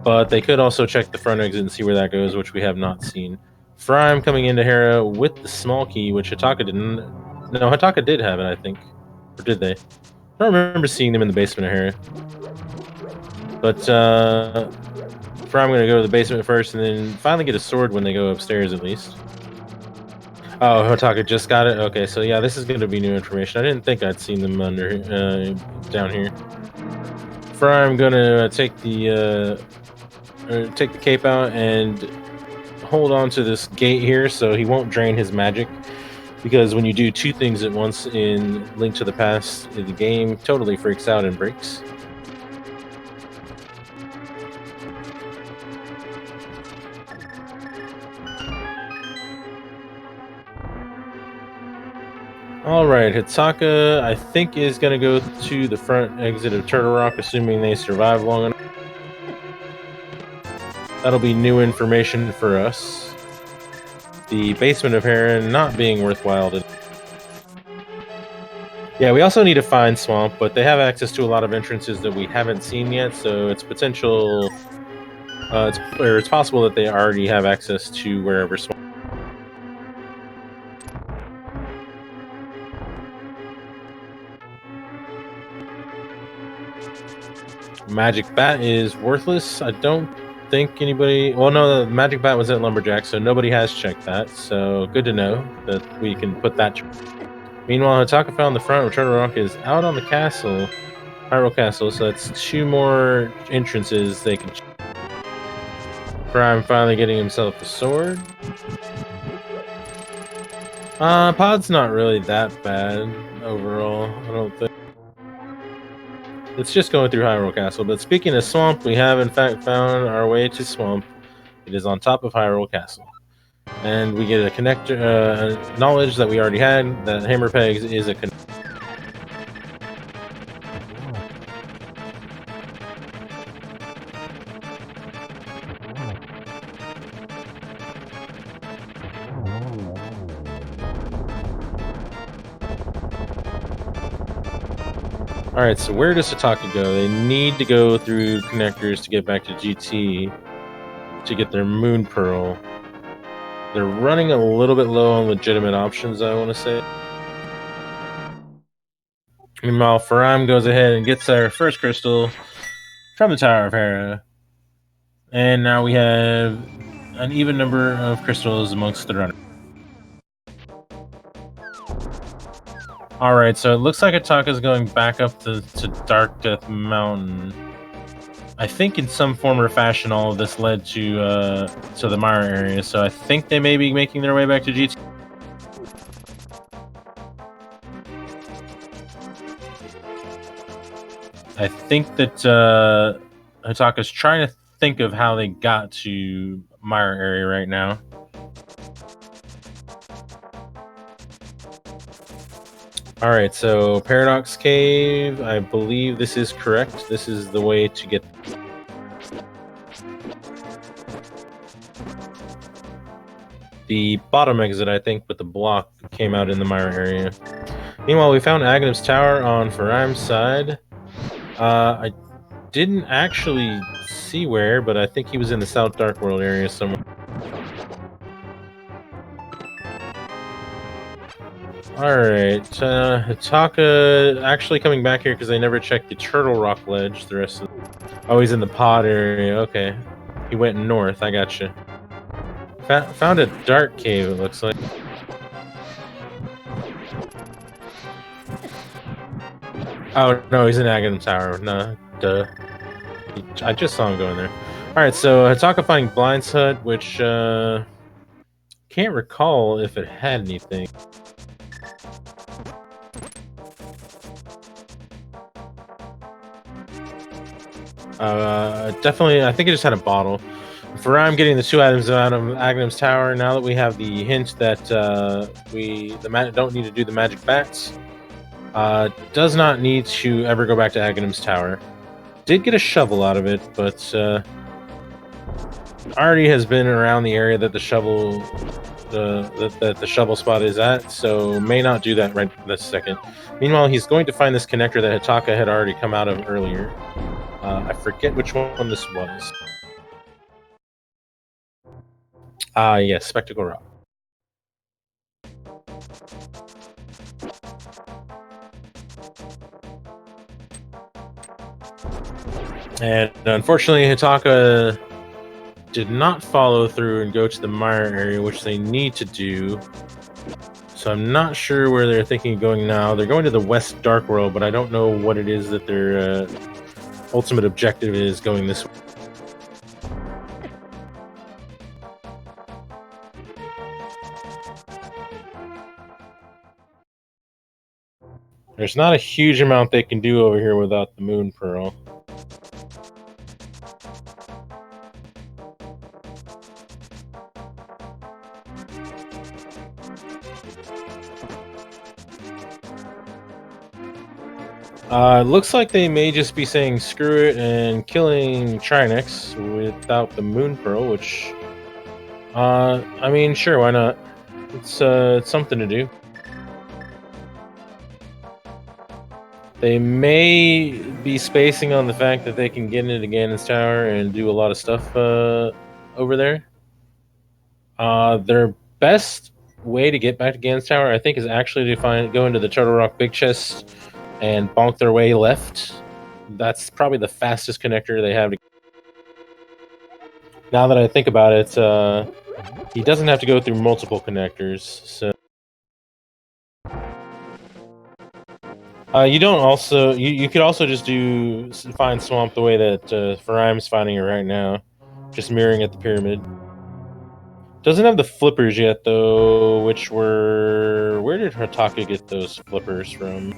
but they could also check the front exit and see where that goes, which we have not seen. Furaime coming into Hera with the small key, which Hitaka didn't... No, Hitaka did have it, I think. Or did they? I don't remember seeing them in the basement of Hera. But Furaime going to go to the basement first and then finally get a sword when they go upstairs at least. Oh, Hitaka just got it? Okay, so yeah, this is going to be new information. I didn't think I'd seen them under down here. Furaime going to take the cape out and hold on to this gate here so he won't drain his magic. Because when you do 2 things at once in Link to the Past, the game totally freaks out and breaks. Alright, Hitaka, I think, is going to go to the front exit of Turtle Rock, assuming they survive long enough. That'll be new information for us. The basement of Heron not being worthwhile to... Yeah, we also need to find Swamp, but they have access to a lot of entrances that we haven't seen yet, so it's potential... it's possible that they already have access to wherever Swamp... Magic Bat is worthless. I don't think anybody... Well, no, the Magic Bat was at Lumberjack, so nobody has checked that. So good to know that we can put that... Meanwhile, Hitaka found the front of Turtle Rock is out on the castle, Hyrule Castle, so that's 2 more entrances they can... Furaime finally getting himself a sword. Pod's not really that bad overall, I don't think. It's just going through Hyrule Castle. But speaking of Swamp, we have in fact found our way to Swamp. It is on top of Hyrule Castle. And we get a connector, knowledge that we already had, that Hammer Pegs is a connector. Alright, so where does Hitaka go? They need to go through connectors to get back to GT to get their Moon Pearl. They're running a little bit low on legitimate options, I want to say. Meanwhile, Furaime goes ahead and gets our first crystal from the Tower of Hera. And now we have an even number of crystals amongst the runners. Alright, so it looks like Hitaka's going back up to Dark Death Mountain. I think in some form or fashion, all of this led to the Mara area. So I think they may be making their way back to GT. I think that Hitaka's trying to think of how they got to Mara area right now. All right, so Paradox Cave, I believe this is correct. This is the way to get... The bottom exit, I think, with the block came out in the Mira area. Meanwhile, we found Aghanim's Tower on Furaime's side. I didn't actually see where, but I think he was in the South Dark World area somewhere. Alright, Hitaka actually coming back here because I never checked the Turtle Rock ledge. The rest of... Oh, he's in the pod area. Okay. He went north. I gotcha. Found a dark cave, it looks like. Oh, no, he's in Aghanim Tower. Nah, duh. I just saw him go in there. Alright, so Hitaka finding Blind's Hut, which, can't recall if it had anything. Definitely, I think it just had a bottle. Furaime getting the 2 items out of Aghanim's Tower. Now that we have the hint that we don't need to do the magic bats, does not need to ever go back to Aghanim's Tower. Did get a shovel out of it, but already has been around the area that the shovel the shovel spot is at, so may not do that right this second. Meanwhile, he's going to find this connector that Hitaka had already come out of earlier. I forget which one this was. Yes, Spectacle Rock. And unfortunately, Hitaka did not follow through and go to the Mire area, which they need to do. So I'm not sure where they're thinking of going now. They're going to the West Dark World, but I don't know what it is that their ultimate objective is going this way. There's not a huge amount they can do over here without the Moon Pearl. Looks like they may just be saying screw it and killing Trinex without the Moon Pearl, which, I mean, sure, why not? It's something to do. They may be spacing on the fact that they can get into Ganon's Tower and do a lot of stuff over there. Their best way to get back to Ganon's Tower, I think, is actually to go into the Turtle Rock Big Chest and bonk their way left. That's probably the fastest connector they have. Now that I think about it, he doesn't have to go through multiple connectors, so... you don't also... You could also just find Swamp the way that Furaime's finding it right now. Just mirroring at the pyramid. Doesn't have the flippers yet, though, which were... Where did Hitaka get those flippers from?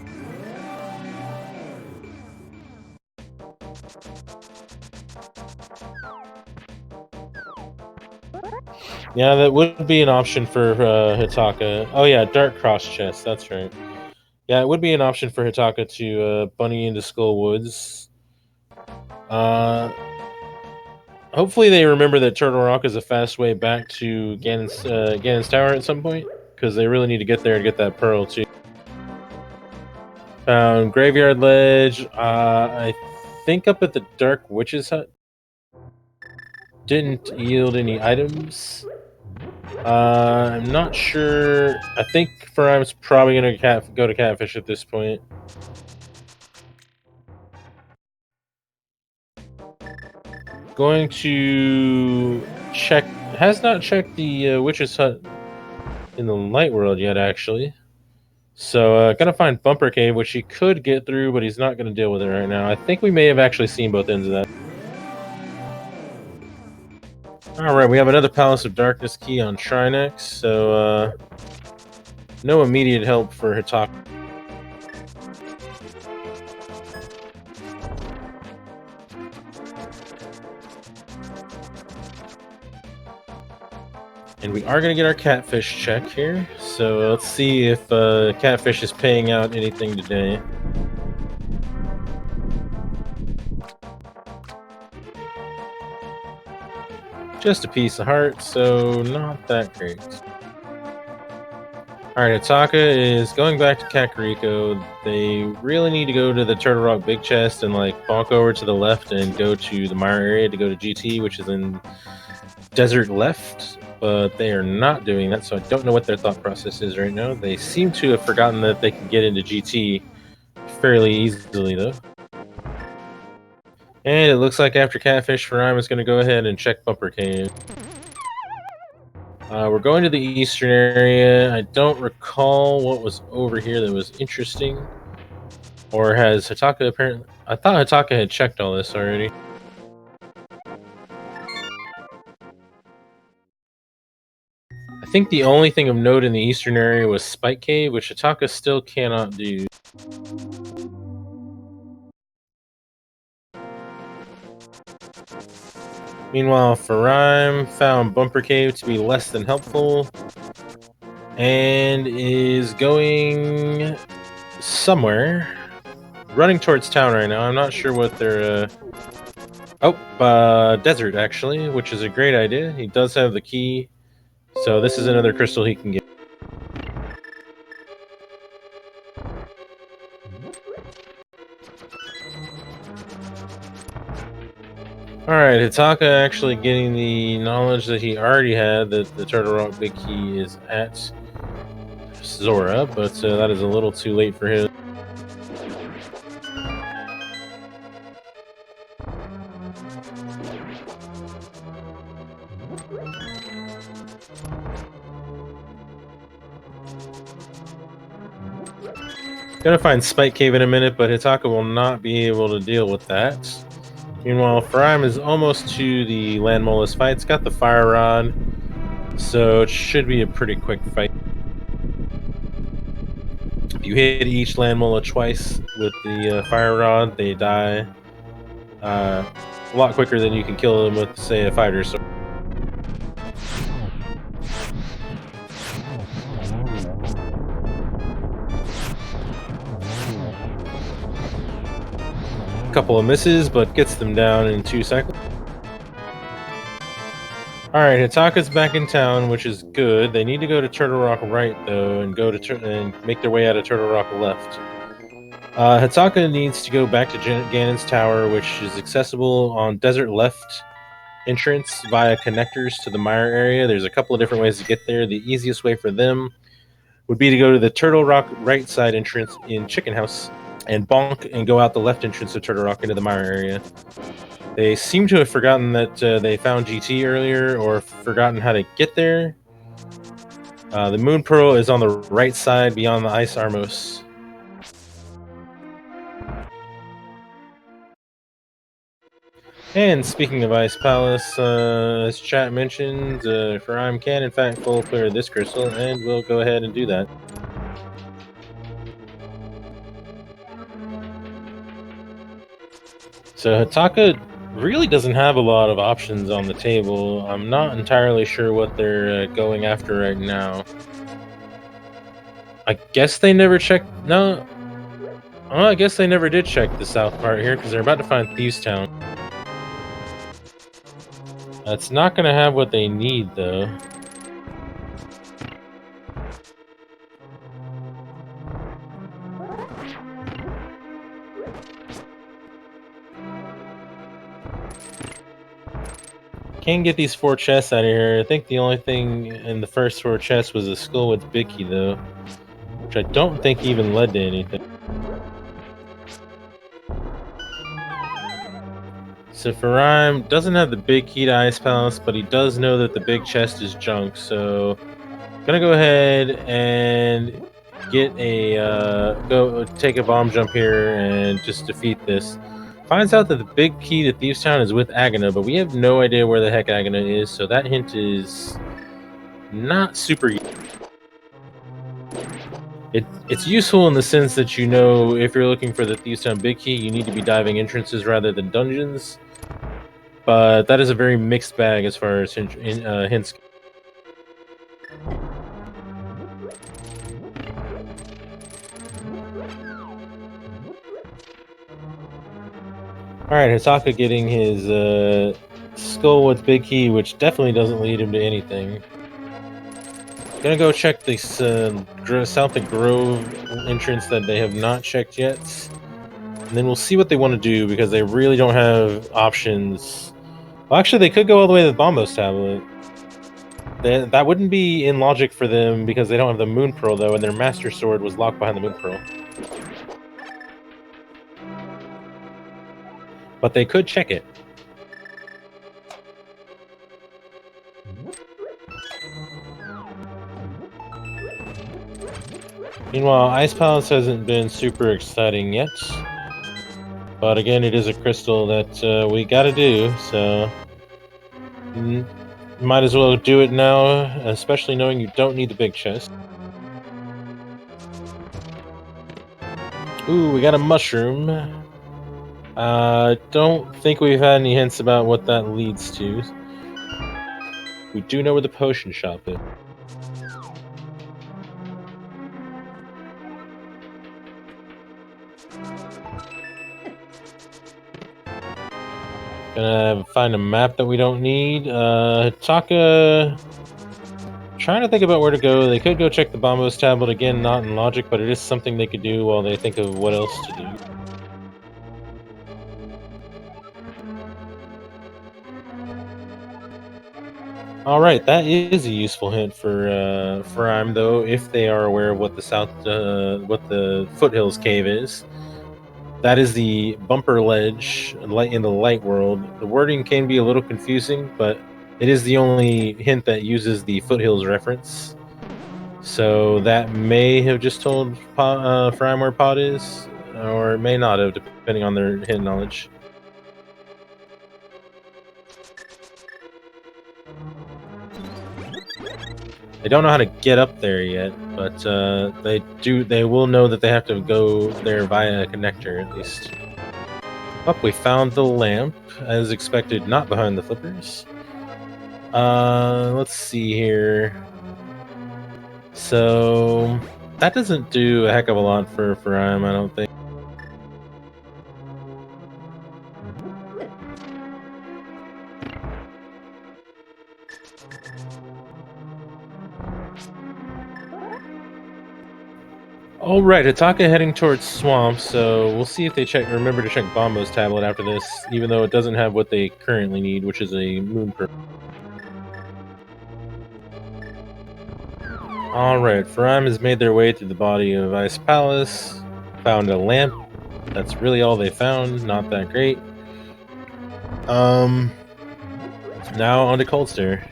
Yeah, that would be an option for Hitaka. Oh yeah, Dark Cross Chest, that's right. Yeah, it would be an option for Hitaka to bunny into Skull Woods. Hopefully they remember that Turtle Rock is a fast way back to Ganon's Tower at some point, because they really need to get there to get that pearl too. Found Graveyard Ledge. I think up at the Dark Witch's Hut. Didn't yield any items. I'm not sure. I think Furaime's probably going to go to Catfish at this point. Going to check... Has not checked the Witch's Hut in the Light World yet, actually. So, gonna find Bumper Cave, which he could get through, but he's not going to deal with it right now. I think we may have actually seen both ends of that. Alright, we have another Palace of Darkness key on Trinex, so no immediate help for Hitaka. And we are going to get our catfish check here, so let's see if catfish is paying out anything today. Just a piece of heart, so not that great. Alright, Hitaka is going back to Kakariko. They really need to go to the Turtle Rock Big Chest and like bonk over to the left and go to the Mire area to go to GT, which is in Desert Left, but they are not doing that, so I don't know what their thought process is right now. They seem to have forgotten that they can get into GT fairly easily, though. And it looks like after Catfish, Furaime is going to go ahead and check Bumper Cave. We're going to the eastern area. I don't recall what was over here that was interesting. Or has Hitaka apparently... I thought Hitaka had checked all this already. I think the only thing of note in the eastern area was Spike Cave, which Hitaka still cannot do. Meanwhile, Furaime found Bumper Cave to be less than helpful and is going somewhere. Running towards town right now. I'm not sure what they're... desert, actually, which is a great idea. He does have the key, so this is another crystal he can get. Alright, Hitaka actually getting the knowledge that he already had that the Turtle Rock Big Key is at Zora, but that is a little too late for him. Gonna find Spike Cave in a minute, but Hitaka will not be able to deal with that. Meanwhile, Furaime is almost to the Land Mollusk fight. It's got the Fire Rod, so it should be a pretty quick fight. If you hit each Land Mollusk twice with the Fire Rod, they die a lot quicker than you can kill them with, say, a Fighter Sword. Couple of misses, but gets them down in 2 seconds. Alright, Hitaka's back in town, which is good. They need to go to Turtle Rock right, though, and go to and make their way out of Turtle Rock left. Hitaka needs to go back to Ganon's Tower, which is accessible on Desert Left entrance via connectors to the Mire area. There's a couple of different ways to get there. The easiest way for them would be to go to the Turtle Rock right side entrance in Chicken House and bonk and go out the left entrance of Turtle Rock into the Mire area. They seem to have forgotten that they found GT earlier, or forgotten how to get there. The Moon Pearl is on the right side beyond the Ice Armos. And speaking of Ice Palace, as chat mentioned, Furaime can in fact full clear this crystal, and we'll go ahead and do that. So Hitaka really doesn't have a lot of options on the table. I'm not entirely sure what they're going after right now. I guess they never checked... No. Well, I guess they never did check the south part here, because they're about to find Thieves Town. That's not going to have what they need, though. Can't get these 4 chests out of here. I think the only thing in the first 4 chests was a skull with Big Key, though. Which I don't think even led to anything. So Furaime doesn't have the Big Key to Ice Palace, but he does know that the big chest is junk, so... Gonna go ahead and get a... go take a bomb jump here and just defeat this. Finds out that the big key to Thieves Town is with Agana, but we have no idea where the heck Agana is, so that hint is not super. It's useful in the sense that you know if you're looking for the Thieves Town big key, you need to be diving entrances rather than dungeons. But that is a very mixed bag as far as hints. Alright, Hitaka getting his skull with big key, which definitely doesn't lead him to anything. Gonna go check this South of Grove entrance that they have not checked yet. And then we'll see what they want to do, because they really don't have options. Well, actually, they could go all the way to the Bombos tablet. That wouldn't be in logic for them, because they don't have the Moon Pearl, though, and their Master Sword was locked behind the Moon Pearl. But they could check it. Meanwhile, Ice Palace hasn't been super exciting yet. But again, it is a crystal that we gotta do, so... might as well do it now, especially knowing you don't need the big chest. Ooh, we got a mushroom. Don't think we've had any hints about what that leads to. We do know where the potion shop is. Gonna find a map that we don't need. Hitaka... Trying to think about where to go. They could go check the Bombos tablet again, not in logic, but it is something they could do while they think of what else to do. Alright, that is a useful hint for Furaime, though, if they are aware of what the Foothills Cave is. That is the bumper ledge in the light world. The wording can be a little confusing, but it is the only hint that uses the Foothills reference. So that may have just told Furaime where Pod is, or it may not have, depending on their hidden knowledge. They don't know how to get up there yet, but they will know that they have to go there via a connector, at least. Oh, we found the lamp, as expected, not behind the flippers. Let's see here. So, that doesn't do a heck of a lot for Furaime, I don't think. Alright, Hitaka heading towards Swamp, so we'll see if they remember to check Bombo's tablet after this, even though it doesn't have what they currently need, which is a Moon Pearl. Alright, Furaime has made their way through the body of Ice Palace, found a lamp. That's really all they found, not that great. Now on to Coldstare.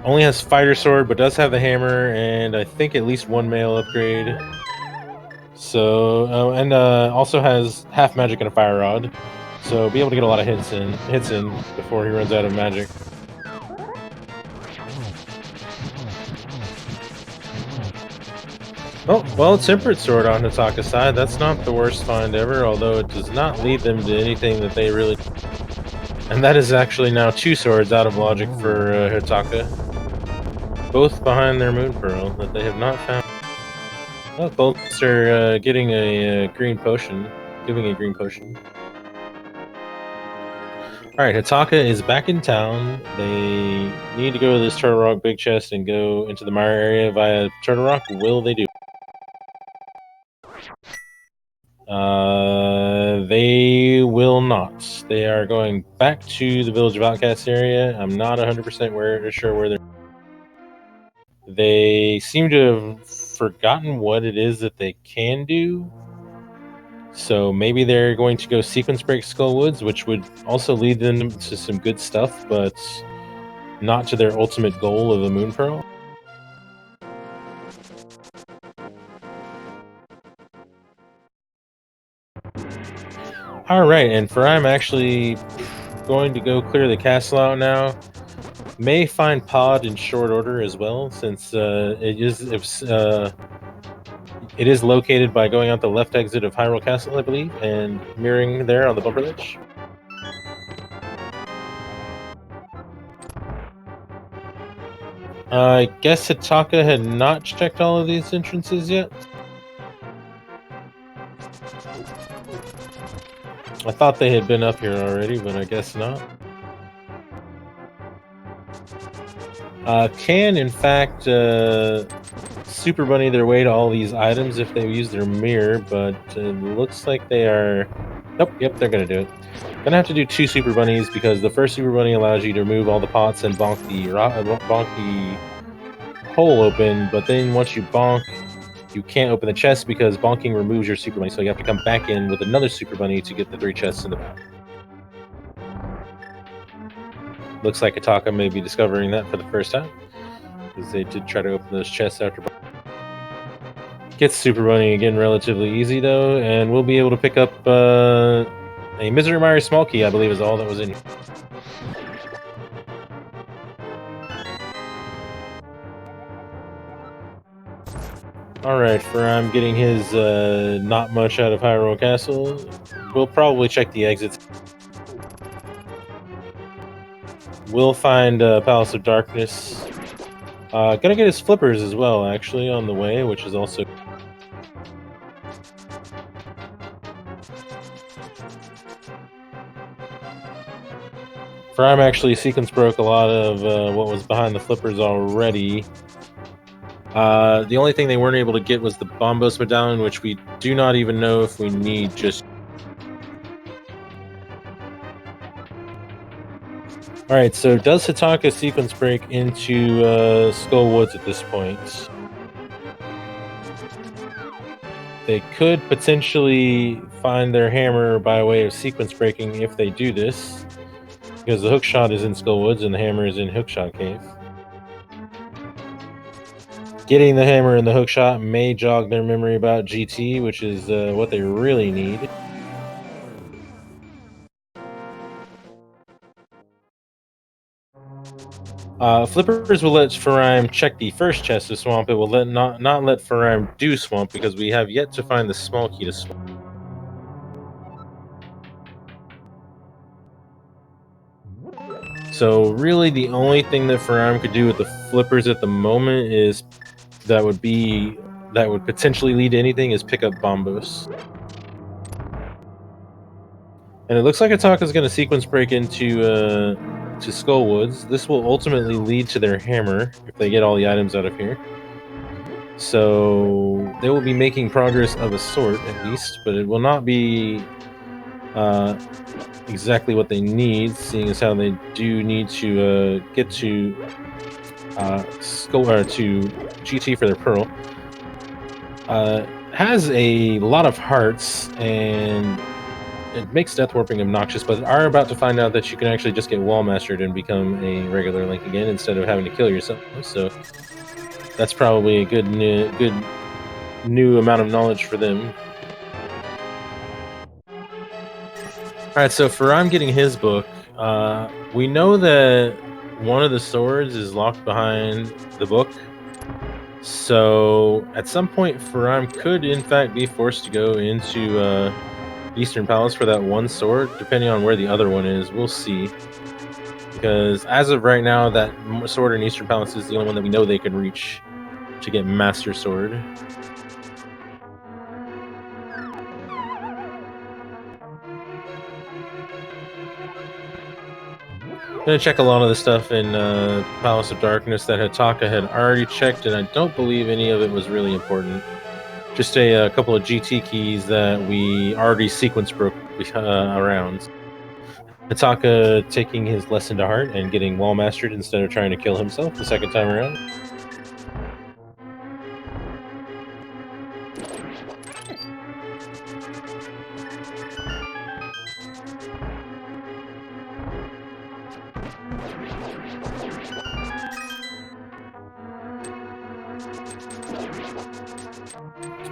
Only has Fighter Sword, but does have the hammer, and I think at least one mail upgrade. So, also has half magic and a fire rod. So, be able to get a lot of hits in before he runs out of magic. Oh, well, Temperate Sword on Hitaka's side. That's not the worst find ever, although it does not lead them to anything that they really... And that is actually now 2 swords out of logic for Hitaka. Both behind their Moon Pearl that they have not found. Oh, both are getting a green potion. Giving a green potion. Alright, Hitaka is back in town. They need to go to this Turtle Rock Big Chest and go into the Mire area via Turtle Rock. Will they do? They will not. They are going back to the Village of Outcasts area. I'm not 100% sure where they're... They seem to have forgotten what it is that they can do. So maybe they're going to go Sequence Break Skull Woods, which would also lead them to some good stuff, but not to their ultimate goal of the Moon Pearl. All right, and I'm actually going to go clear the castle out now. May find Pod in short order as well, since it is located by going out the left exit of Hyrule Castle, I believe, and mirroring there on the bumper ledge. I guess Hitaka had not checked all of these entrances yet. I thought they had been up here already, but I guess not. Can, in fact, Super Bunny their way to all these items if they use their mirror, but it looks like they are... Nope, yep, they're going to do it. Gonna have to do 2 Super Bunnies because the first Super Bunny allows you to remove all the pots and bonk the hole open, but then once you bonk, you can't open the chest because bonking removes your Super Bunny, so you have to come back in with another Super Bunny to get the 3 chests in the back. Looks like Hitaka may be discovering that for the first time, because they did try to open those chests after. Gets Super Bunny again relatively easy though, and we'll be able to pick up a Misery Mire small key, I believe is all that was in here. Alright, Furaime getting his not much out of Hyrule Castle. We'll probably check the exits. We'll find Palace of Darkness. Gonna get his flippers as well, actually, on the way, which is also... Furaime actually sequence broke a lot of what was behind the flippers already. The only thing they weren't able to get was the Bombos Medallion, which we do not even know if we need just... Alright, so does Hitaka sequence break into Skull Woods at this point? They could potentially find their hammer by way of sequence breaking if they do this, because the hookshot is in Skull Woods and the hammer is in Hookshot Cave. Getting the hammer and the hookshot may jog their memory about GT, which is what they really need. Flippers will let Furaime check the first chest of Swamp. It will not let Furaime do Swamp because we have yet to find the small key to Swamp. So really the only thing that Furaime could do with the flippers at the moment is that would potentially lead to anything is pick up Bombos. And it looks like Hitaka's going to sequence break into to Skull Woods. This will ultimately lead to their hammer if they get all the items out of here. So they will be making progress of a sort, at least, but it will not be exactly what they need, seeing as how they do need to get to to GT for their pearl. Has a lot of hearts, and it makes death warping obnoxious, but are about to find out that you can actually just get wall mastered and become a regular Link again instead of having to kill yourself. So that's probably a good new amount of knowledge for them. Alright, so Furaime getting his book, we know that one of the swords is locked behind the book. So at some point Furaime could in fact be forced to go into Eastern Palace for that one sword, depending on where the other one is. We'll see. Because as of right now, that sword in Eastern Palace is the only one that we know they can reach to get Master Sword. I'm gonna check a lot of the stuff in Palace of Darkness that Hitaka had already checked, and I don't believe any of it was really important. Just a couple of GT keys that we already sequence broke around. Hitaka taking his lesson to heart and getting wall mastered instead of trying to kill himself the second time around.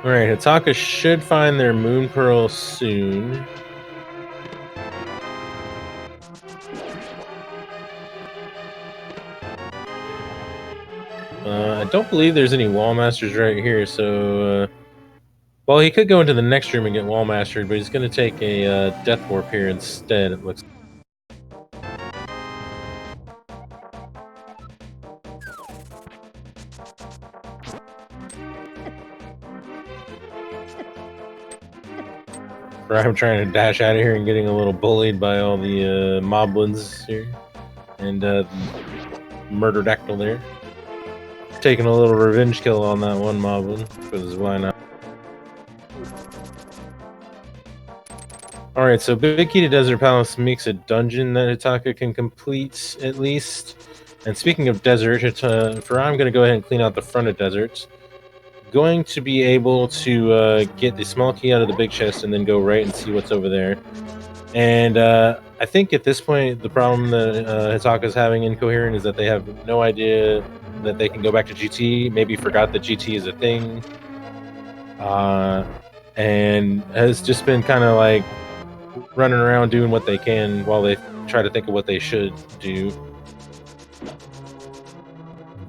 Alright, Hitaka should find their Moon Pearl soon. I don't believe there's any wall masters right here, so well, he could go into the next room and get wall mastered, but he's going to take a death warp here instead. It looks. I'm trying to dash out of here and getting a little bullied by all the moblins here, and Murderdactyl there. Taking a little revenge kill on that one moblin, because why not? Alright, so Big Key to Desert Palace makes a dungeon that Hitaka can complete, at least. And speaking of desert, I'm going to go ahead and clean out the front of desert. Going to be able to get the small key out of the big chest and then go right and see what's over there. And I think at this point, the problem that Hitaka's having Incoherent is that they have no idea that they can go back to GT, maybe forgot that GT is a thing, and has just been kind of like running around doing what they can while they try to think of what they should do.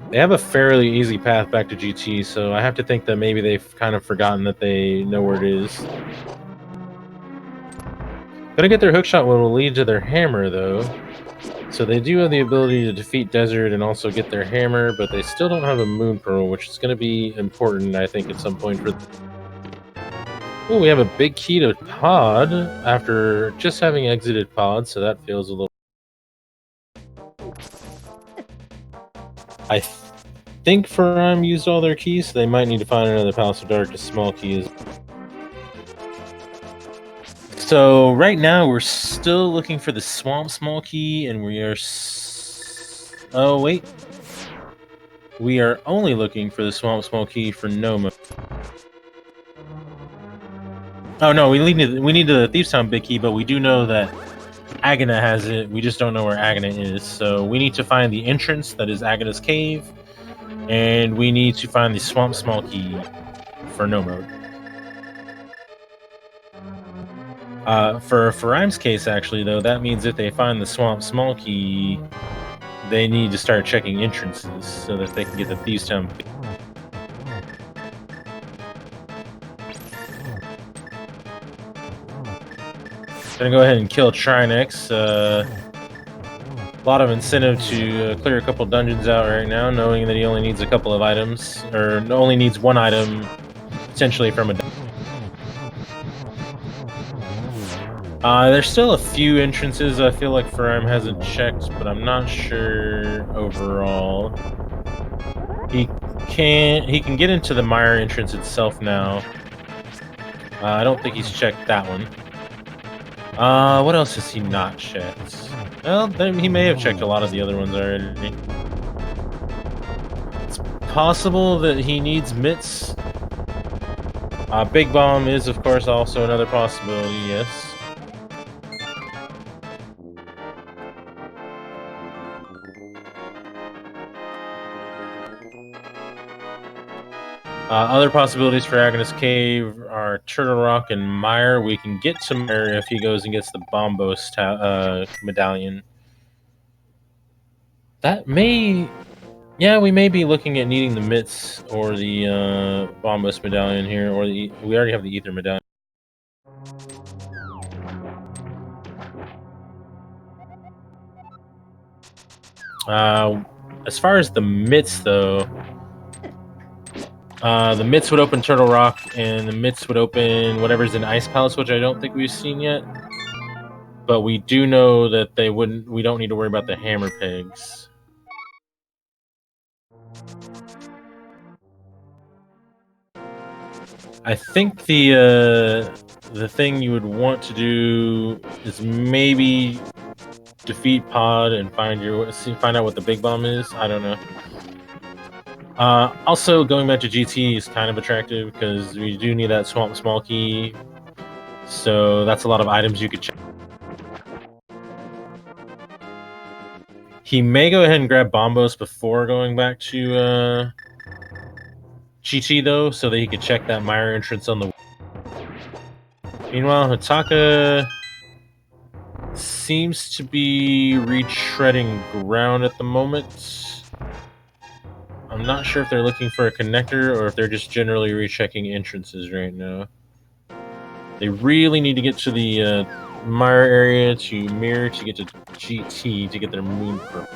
They have a fairly easy path back to GT, so I have to think that maybe they've kind of forgotten that they know where it is. Gonna get their hookshot will lead to their hammer, though. So they do have the ability to defeat Desert and also get their hammer, but they still don't have a Moon Pearl, which is going to be important, I think, at some point. Oh, we have a big key to Pod after just having exited Pod, so that feels a little... I think Furaime used all their keys, so they might need to find another Palace of Darkness small keys. So right now we're still looking for the Swamp small key, and we are... Oh, wait. We are only looking for the Swamp small key for Noma. Oh no, we need the Thieves' Town big key, but we do know that Agana has it. We just don't know where Agana is. So we need to find the entrance that is Agana's cave, and we need to find the Swamp small key for No Mode. For Furaime's case, actually, though, that means if they find the Swamp small key, they need to start checking entrances so that they can get the Thieves' Town. Gonna go ahead and kill Trinex. A lot of incentive to clear a couple dungeons out right now, knowing that he only needs a couple of items, or only needs one item, potentially from a... there's still a few entrances I feel like Furaime hasn't checked, but I'm not sure overall. He can get into the Mire entrance itself now. I don't think he's checked that one. What else has he not checked? Well, he may have checked a lot of the other ones already. It's possible that he needs mitts. Big Bomb is, of course, also another possibility, yes. Other possibilities for Agnes Cave are Turtle Rock and Mire. We can get to Mire if he goes and gets the Bombos medallion. That may... Yeah, we may be looking at needing the mitts or the Bombos medallion here, or we already have the Ether medallion. As far as the mitts, though, the mitts would open Turtle Rock, and the mitts would open whatever's in Ice Palace, which I don't think we've seen yet. But we do know that they wouldn't. We don't need to worry about the hammer pegs. I think the thing you would want to do is maybe defeat Pod and find out what the Big Bomb is. I don't know. Also, going back to GT is kind of attractive because we do need that Swamp small key. So that's a lot of items you could check. He may go ahead and grab Bombos before going back to GT, though, so that he could check that Mire entrance on the... Meanwhile, Hitaka seems to be retreading ground at the moment. I'm not sure if they're looking for a connector or if they're just generally rechecking entrances right now. They really need to get to the Mire area to Mirror to get to GT to get their moon pearl.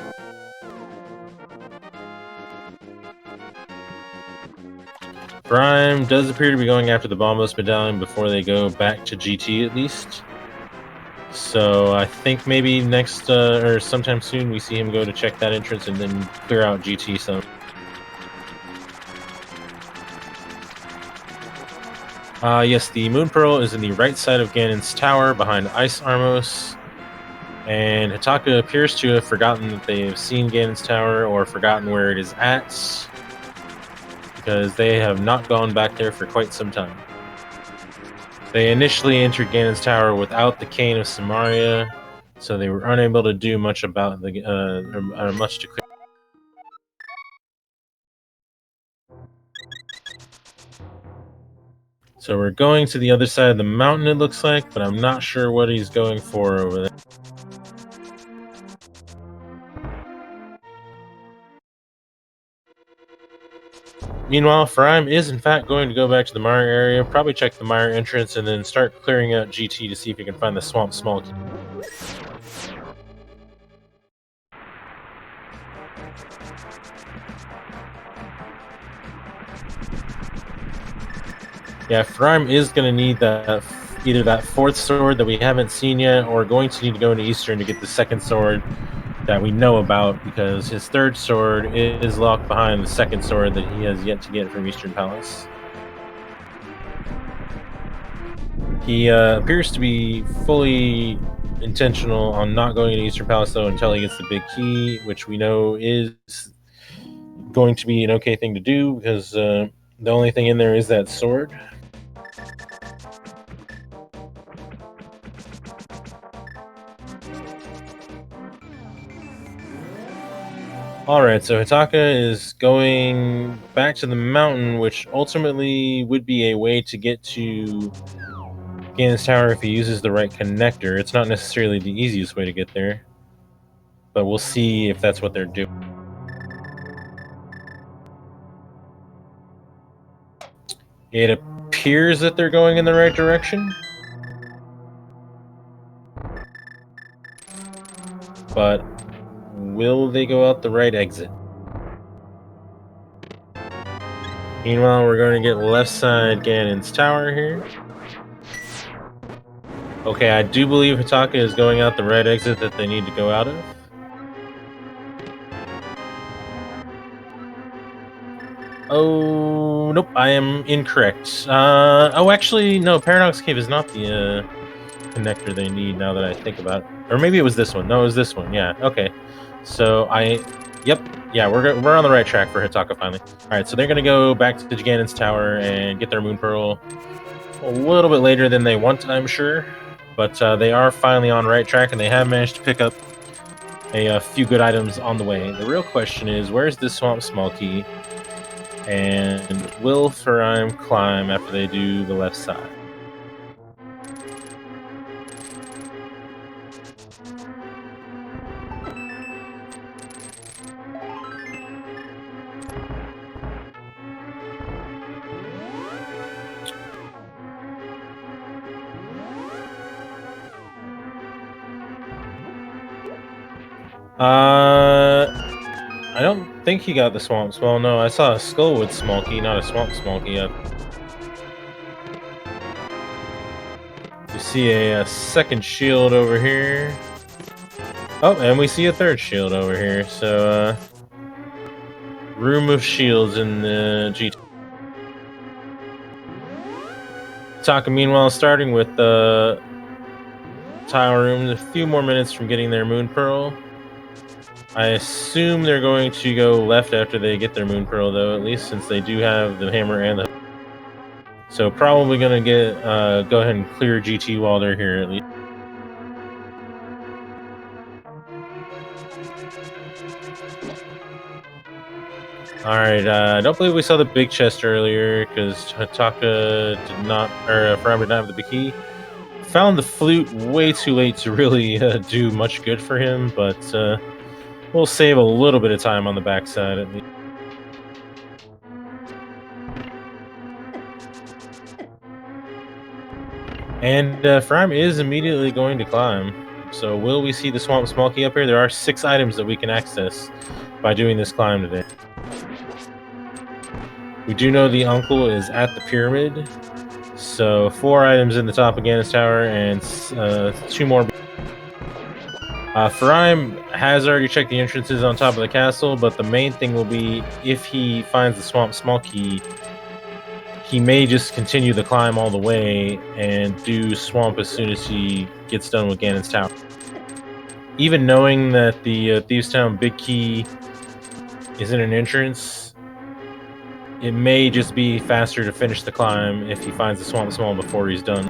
Furaime does appear to be going after the Bombos Medallion before they go back to GT at least. So I think maybe next or sometime soon we see him go to check that entrance and then clear out GT some. Yes, the Moon Pearl is in the right side of Ganon's tower behind Ice Armos. And Hitaka appears to have forgotten that they have seen Ganon's tower or forgotten where it is at, because they have not gone back there for quite some time. They initially entered Ganon's tower without the Cane of Samaria, so they were unable to do much about the much to clear. So we're going to the other side of the mountain, it looks like, but I'm not sure what he's going for over there. Meanwhile, Furaime is in fact going to go back to the Mire area, probably check the Mire entrance, and then start clearing out GT to see if he can find the Swamp Small Key. Yeah, Furaime is going to need either that fourth sword that we haven't seen yet, or going to need to go into Eastern to get the second sword that we know about, because his third sword is locked behind the second sword that he has yet to get from Eastern Palace. He appears to be fully intentional on not going to Eastern Palace, though, until he gets the big key, which we know is going to be an okay thing to do, because the only thing in there is that sword. Alright, so Hitaka is going back to the mountain, which ultimately would be a way to get to Ganon's tower if he uses the right connector. It's not necessarily the easiest way to get there, but we'll see if that's what they're doing. It appears that they're going in the right direction, but will they go out the right exit? Meanwhile, we're going to get left side Ganon's tower here. Okay, I do believe Hitaka is going out the right exit that they need to go out of. Oh, nope, I am incorrect. Oh, actually, no, Paradox Cave is not the connector they need, now that I think about it. Or maybe it was this one. No, it was this one, yeah, okay. So yep, yeah, we're on the right track for Hitaka finally. Alright, so they're gonna go back to Ganon's tower and get their Moon Pearl a little bit later than they want, I'm sure. But they are finally on right track, and they have managed to pick up a few good items on the way. The real question is, where's this Swamp Small Key? And will Furaime climb after they do the left side? I don't think he got the Swamp Small. No, I saw a Skullwood Small Key, not a Swamp Small Key. You see a second shield over here. Oh, and we see a third shield over here. So, room of shields in the GT. Hitaka, meanwhile, starting with the tile room, a few more minutes from getting their Moon Pearl. I assume they're going to go left after they get their Moon Pearl, though, at least, since they do have the hammer and the... So probably going to go ahead and clear GT while they're here, at least. Alright, I don't believe we saw the big chest earlier, because Hitaka did not, or Furaime did not have the big key. Found the flute way too late to really do much good for him, but we'll save a little bit of time on the backside at least. And Furaime is immediately going to climb. So will we see the Swamp Small Key up here? There are 6 items that we can access by doing this climb today. We do know the uncle is at the pyramid. So 4 items in the top of Ganon's Tower and 2 more. Furaime has already checked the entrances on top of the castle, but the main thing will be if he finds the Swamp Small Key, he may just continue the climb all the way and do Swamp as soon as he gets done with Ganon's Tower. Even knowing that the Thieves Town Big Key is in an entrance, it may just be faster to finish the climb if he finds the Swamp Small before he's done.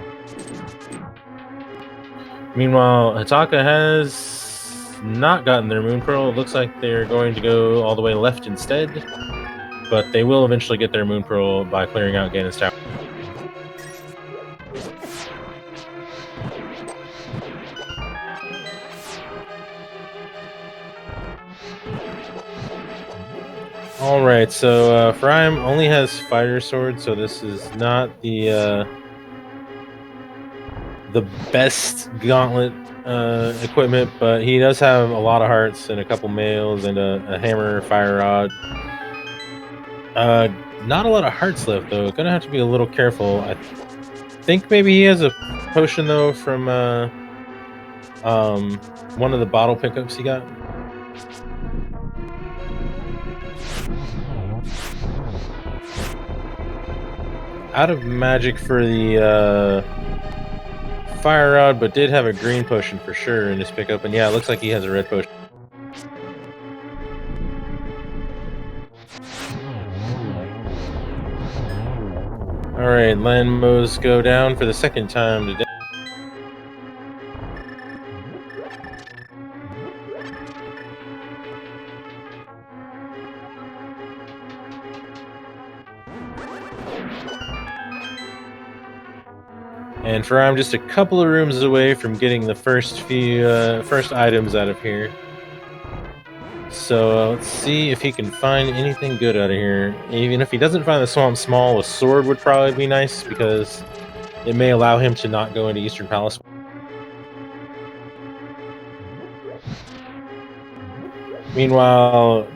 Meanwhile, Hitaka has not gotten their Moon Pearl. It looks like they're going to go all the way left instead, but they will eventually get their Moon Pearl by clearing out Ganon's Tower. Alright, so Furaime only has Fighter Sword, so this is not the best gauntlet equipment, but he does have a lot of hearts and a couple mails and a hammer, fire rod. Not a lot of hearts left though. Gonna have to be a little careful. I think maybe he has a potion though from one of the bottle pickups he got. Out of magic for the fire rod, but did have a green potion for sure in his pickup, and yeah, it looks like he has a red potion. Alright, Lanmos go down for the second time today. And I'm just a couple of rooms away from getting the first items out of here. So let's see if he can find anything good out of here. Even if he doesn't find the Swamp Small, a sword would probably be nice because it may allow him to not go into Eastern Palace. Meanwhile,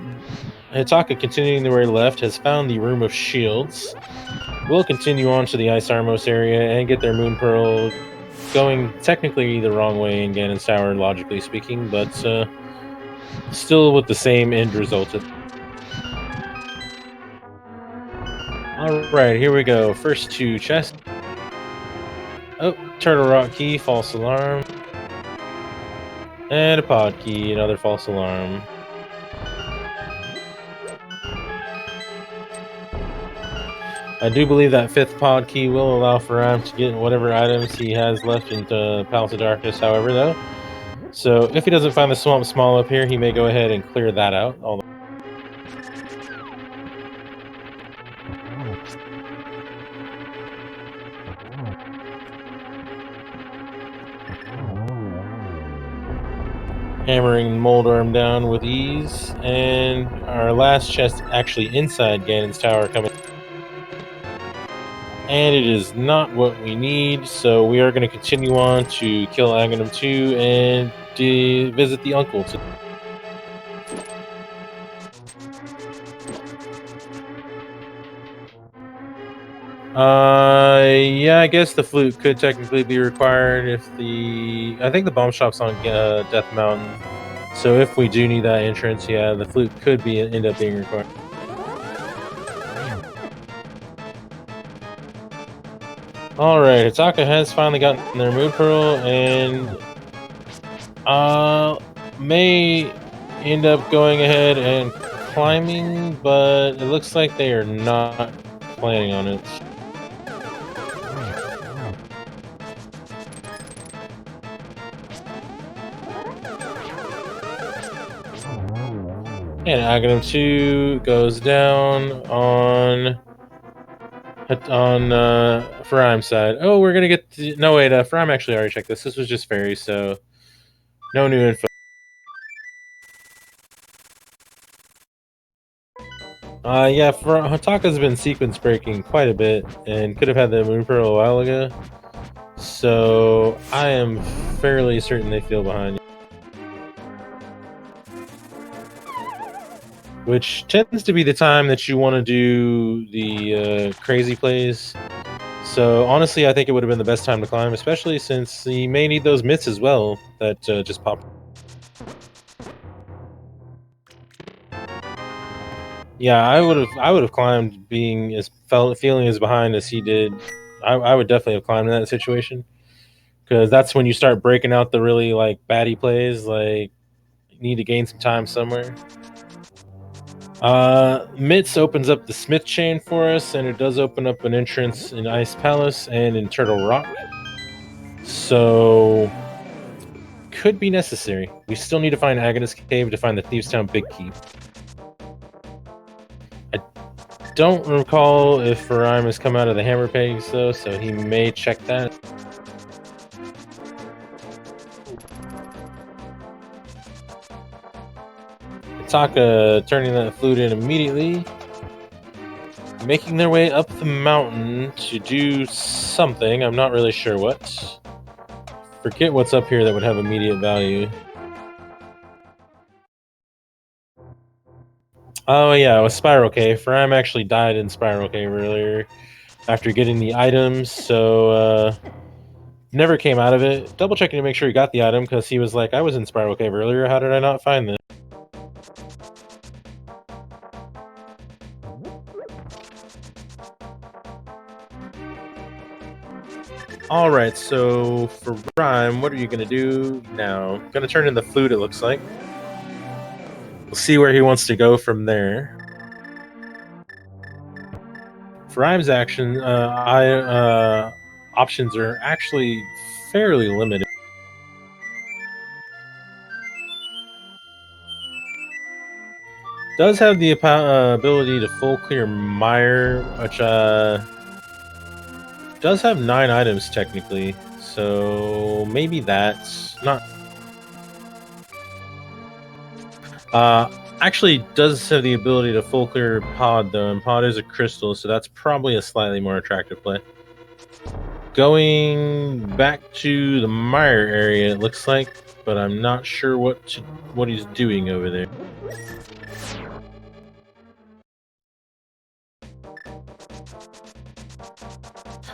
Hitaka, continuing the way left, has found the Room of Shields. We'll continue on to the Ice Armos area and get their Moon Pearl, going technically the wrong way in Ganon's Tower, logically speaking, but still with the same end result. Alright, here we go. First 2 chests. Oh, Turtle Rock Key, false alarm. And a pod key, another false alarm. I do believe that 5th pod key will allow Furaime to get whatever items he has left into Palace of Darkness, however, though. So if he doesn't find the Swamp Small up here, he may go ahead and clear that out. Hammering Moldarm down with ease. And our last chest actually inside Ganon's Tower coming. And it is not what we need, so we are going to continue on to kill Aghanim 2 and visit the uncle. Yeah, I guess the flute could technically be required if I think the bomb shop's on Death Mountain, so if we do need that entrance, yeah, the flute could end up being required. Alright, Hitaka has finally gotten their Moon Pearl, and may end up going ahead and climbing, but it looks like they are not planning on it. And Aghanim 2 goes down on Furaime's side. Oh, we're gonna get no wait. Furaime actually already checked this. This was just fairy, so no new info. Yeah, Hitaka's been sequence breaking quite a bit and could have had the Moon Pearl a while ago. So I am fairly certain they feel behind you. Which tends to be the time that you want to do the crazy plays. So honestly, I think it would have been the best time to climb, especially since he may need those mitts as well that just popped. Yeah, I would have climbed feeling as behind as he did. I would definitely have climbed in that situation, because that's when you start breaking out the really like baddie plays, like you need to gain some time somewhere. Mitts opens up the Smith chain for us, and it does open up an entrance in Ice Palace and in Turtle Rock. So could be necessary. We still need to find Agnes Cave to find the Thieves Town Big Key. I don't recall if Furaime has come out of the hammer pegs though, so he may check that. Hitaka turning that flute in immediately, making their way up the mountain to do something. I'm not really sure what. Forget what's up here that would have immediate value. Oh yeah, it was Spiral Cave. Furaime actually died in Spiral Cave earlier after getting the items, so never came out of it. Double checking to make sure he got the item, because he was like, I was in Spiral Cave earlier, how did I not find this? Alright, so for Rhyme, what are you going to do now? Going to turn in the flute, it looks like. We'll see where he wants to go from there. For Rhyme's action, options are actually fairly limited. Does have the ability to full clear Mire, which does have 9 items technically, so maybe that's not. Actually does have the ability to full clear Pod though, and Pod is a crystal, so that's probably a slightly more attractive play. Going back to the Mire area, it looks like, but I'm not sure what he's doing over there.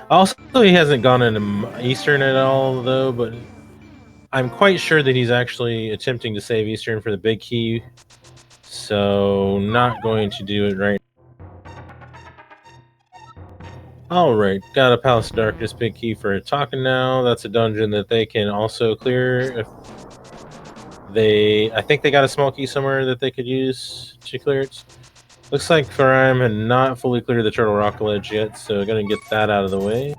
Also, he hasn't gone into Eastern at all, though, but I'm quite sure that he's actually attempting to save Eastern for the big key, so not going to do it right. Alright, got a Palace of Darkness big key for Hitaka now. That's a dungeon that they can also clear if I think they got a small key somewhere that they could use to clear it. Looks like Furaime had not fully cleared the Turtle Rock ledge yet, so gonna get that out of the way.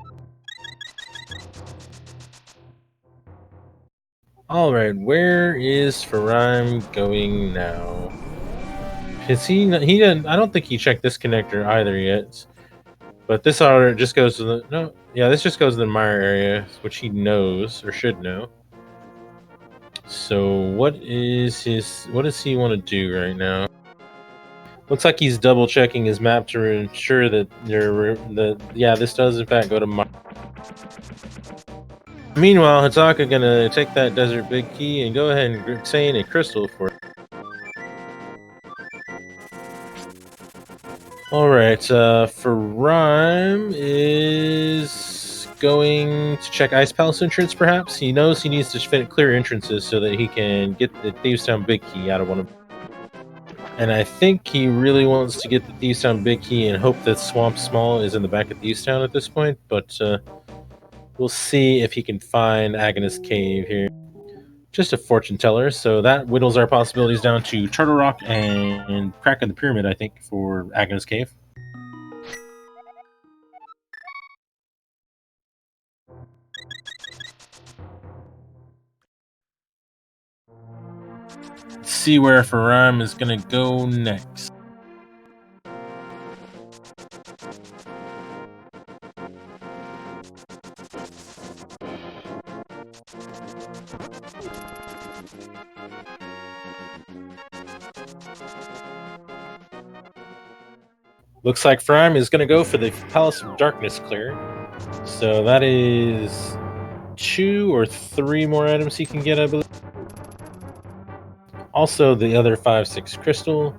Alright, where is Furaime going now? Is he didn't, I don't think he checked this connector either yet. But this order just goes to the this just goes to the Mire area, which he knows or should know. So what does he want to do right now? Looks like he's double checking his map to ensure that this does in fact go to Mire. Meanwhile, Hitaka gonna take that desert big key and go ahead and obtain a crystal for it. Alright, Furaime is going to check Ice Palace entrance, perhaps? He knows he needs to clear entrances so that he can get the Thieves Town Big Key out of one of them. And I think he really wants to get the Thieves Town Big Key and hope that Swamp Small is in the back of Thieves Town at this point, but we'll see if he can find Agnes Cave here. Just a fortune teller, so that whittles our possibilities down to Turtle Rock and Crack in the Pyramid, I think, for Agnes Cave. Let's see where Furaime is going to go next. Looks like Furaime is going to go for the Palace of Darkness clear. So that is 2 or 3 more items he can get, I believe. Also, the other 5/6 crystal.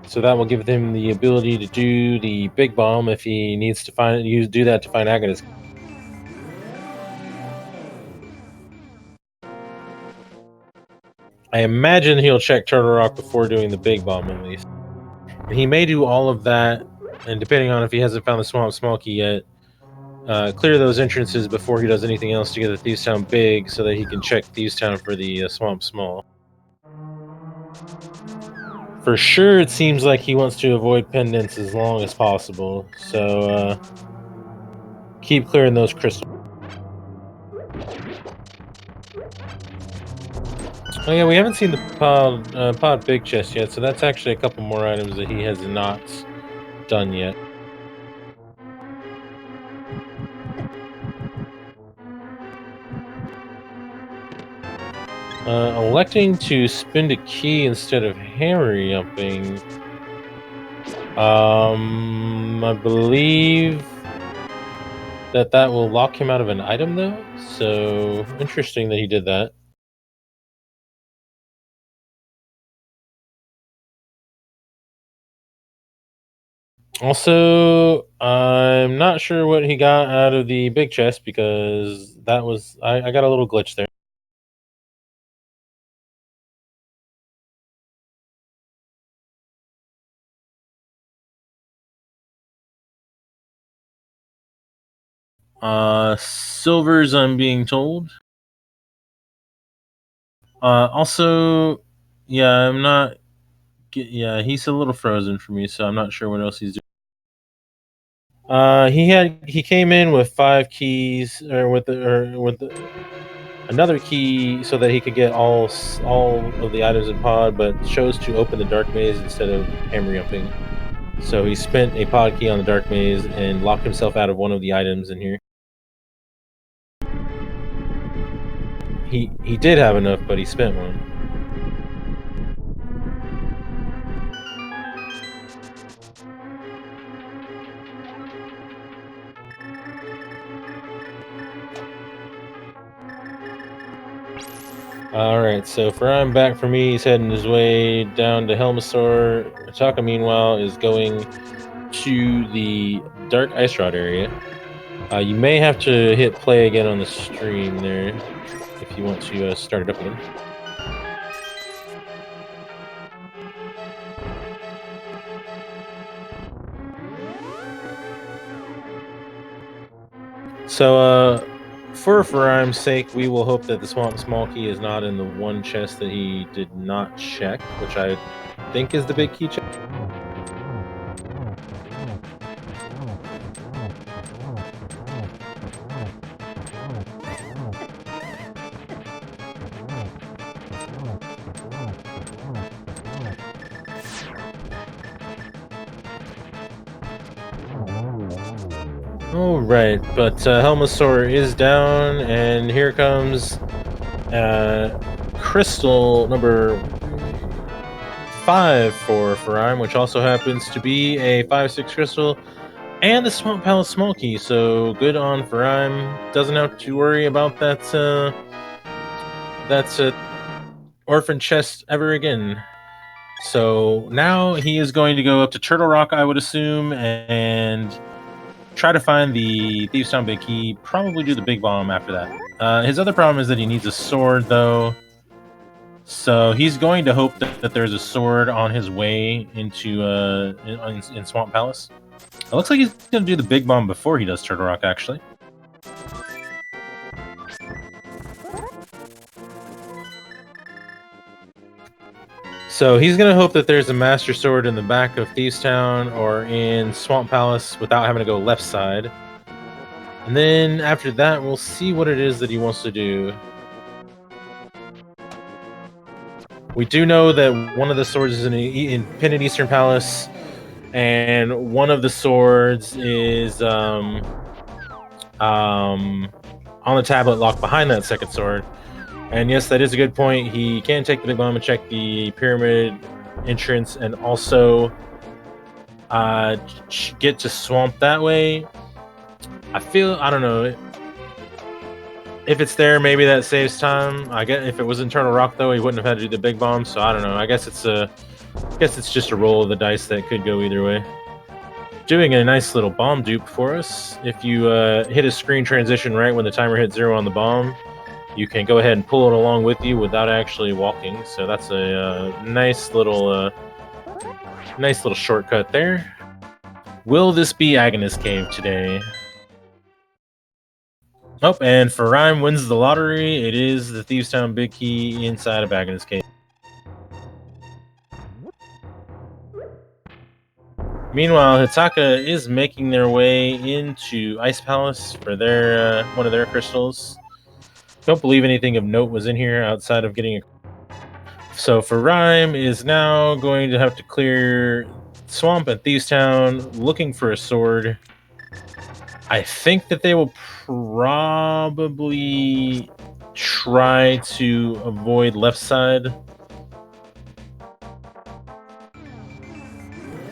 So that will give him the ability to do the big bomb if he needs to do that to find Agnes. I imagine he'll check Turtle Rock before doing the big bomb at least. And he may do all of that, and depending on if he hasn't found the Swamp Small Key yet, clear those entrances before he does anything else to get the Thieves Town big, so that he can check Thieves Town for the Swamp Small. For sure, it seems like he wants to avoid pendants as long as possible, so keep clearing those crystals. Oh yeah, we haven't seen the pod big chest yet, so that's actually a couple more items that he has not done yet. Electing to spend a key instead of hammer-yumping. I believe that will lock him out of an item, though. So interesting that he did that. Also, I'm not sure what he got out of the big chest because that was I got a little glitch there. Silvers, I'm being told. Also, yeah, I'm not. Yeah, he's a little frozen for me, so I'm not sure what else he's doing. He came in with 5 keys, or with another key, so that he could get all of the items in pod, but chose to open the dark maze instead of hammer jumping. So he spent a pod key on the dark maze and locked himself out of one of the items in here. He did have enough, but he spent one. Alright, so Furaime back for me. He's heading his way down to Helmasaur. Hitaka, meanwhile, is going to the Dark Ice Rod area. You may have to hit play again on the stream there if you want to start it up again. So, for Furaime's sake, we will hope that the Swamp Small Key is not in the one chest that he did not check, which I think is the big key chest. Alright, but Helmasaur is down, and here comes crystal number 5 for Furaime, which also happens to be a 5/6 crystal, and the Swamp Palace Small Key, so good on Furaime. Doesn't have to worry about that orphan chest ever again. So now he is going to go up to Turtle Rock, I would assume, and try to find the Thieves Town big key. Probably do the big bomb after that. His other problem is that he needs a sword, though. So he's going to hope that there's a sword on his way into in Swamp Palace. It looks like he's going to do the big bomb before he does Turtle Rock, actually. So he's going to hope that there's a Master Sword in the back of Thieves Town or in Swamp Palace without having to go left side. And then after that, we'll see what it is that he wants to do. We do know that one of the swords is in Pinned Eastern Palace, and one of the swords is on the tablet locked behind that second sword. And yes, that is a good point. He can take the big bomb and check the pyramid entrance, and also get to Swamp that way. I don't know. if it's there, maybe that saves time. I guess if it was Internal Rock, though, he wouldn't have had to do the big bomb. So I don't know. I guess it's just a roll of the dice that could go either way. Doing a nice little bomb dupe for us. If you hit a screen transition right when the timer hits 0 on the bomb, you can go ahead and pull it along with you without actually walking. So that's a nice little shortcut there. Will this be Agonist Cave today? Oh, and Furaime wins the lottery. It is the Thieves Town Big Key inside of Agonist Cave. Meanwhile, Hitaka is making their way into Ice Palace for their one of their crystals. Don't believe anything of note was in here outside of getting a... So Furaime is now going to have to clear Swamp at Thieves Town, looking for a sword. I think that they will probably try to avoid left side.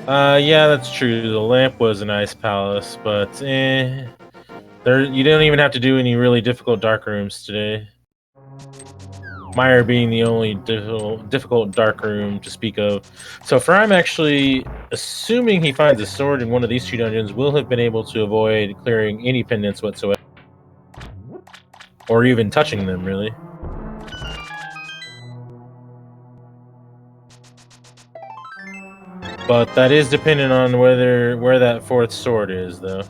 Yeah, that's true. The lamp was an Ice Palace, but you don't even have to do any really difficult dark rooms today. Mire being the only difficult dark room to speak of. So Furaime actually, assuming he finds a sword in one of these two dungeons, will have been able to avoid clearing any pendants whatsoever. Or even touching them, really. But that is dependent on where that fourth sword is, though.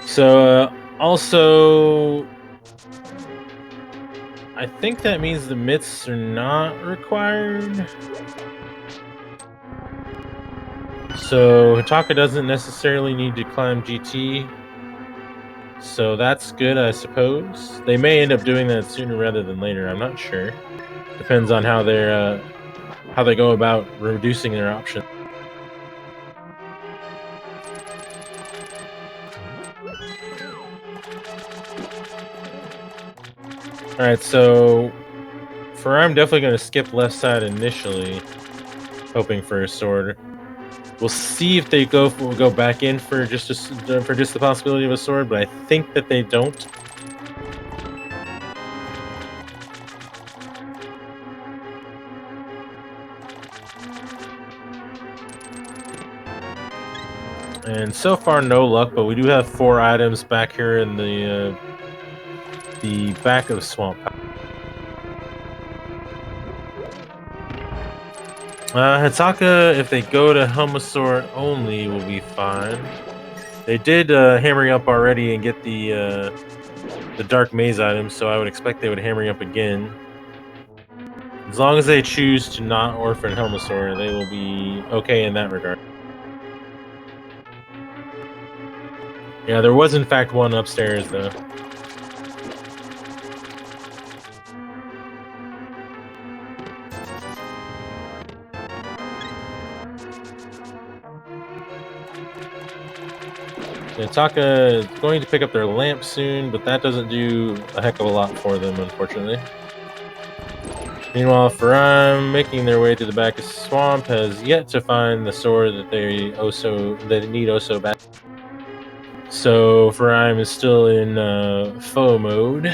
So, also, I think that means the myths are not required. So Hitaka doesn't necessarily need to climb GT. So that's good, I suppose. They may end up doing that sooner rather than later. I'm not sure. Depends on how they go about reducing their options. Alright, so I'm definitely going to skip left side initially, hoping for a sword. We'll see if they go back in for just the possibility of a sword, but I think that they don't. And so far, no luck, but we do have 4 items back here in the back of Swamp. Hitaka, if they go to Helmasaur only, will be fine. They did hammer up already and get the Dark Maze items, so I would expect they would hammer up again. As long as they choose to not orphan Helmasaur, they will be okay in that regard. Yeah, there was in fact one upstairs, though. Hitaka is going to pick up their lamp soon, but that doesn't do a heck of a lot for them, unfortunately. Meanwhile, Furaime, making their way to the back of Swamp, has yet to find the sword that they need oh so bad. So Furaime is still in foe mode.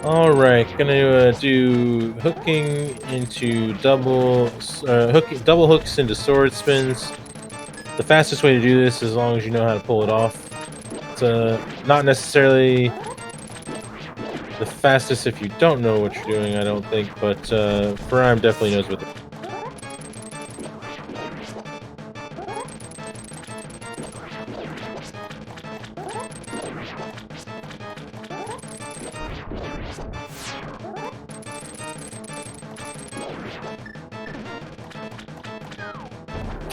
Alright, gonna do hooking into double hooks into sword spins. The fastest way to do this, as long as you know how to pull it off. It's not necessarily the fastest if you don't know what you're doing, I don't think, but Furaime definitely knows what to do.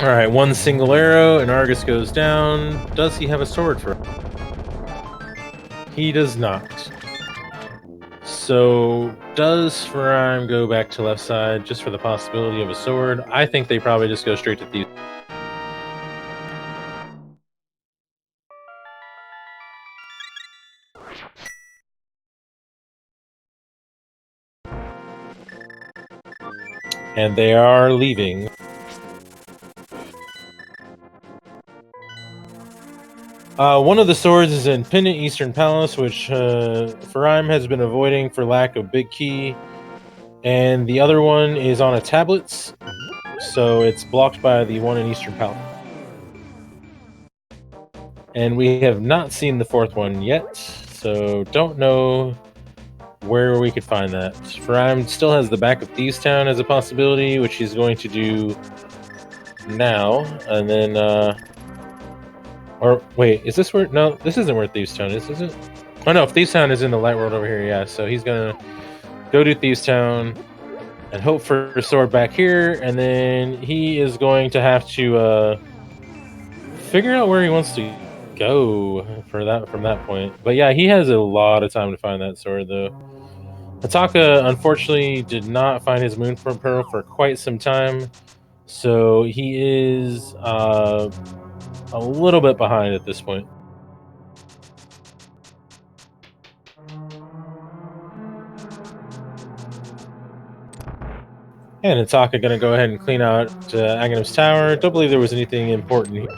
Alright, one single arrow, and Argus goes down. Does he have a sword for him? He does not. So, does Furaime go back to left side just for the possibility of a sword? I think they probably just go straight to thieves. And they are leaving. One of the swords is in Pendant Eastern Palace, which Furaime has been avoiding for lack of big key. And the other one is on a tablets, so it's blocked by the one in Eastern Palace. And we have not seen the fourth one yet, so don't know where we could find that. Furaime still has the back of Thieves Town as a possibility, which he's going to do now. And then, or wait, is this where? No, this isn't where Thieves Town is it? Oh no, Thieves Town is in the light world over here. Yeah, so he's gonna go to Thieves Town and hope for a sword back here, and then he is going to have to figure out where he wants to go for that from that point. But yeah, he has a lot of time to find that sword though. Hitaka unfortunately did not find his Moon Pearl for quite some time, so he is a little bit behind at this point. And Hitaka gonna go ahead and clean out Aghanim's tower. Don't believe there was anything important here.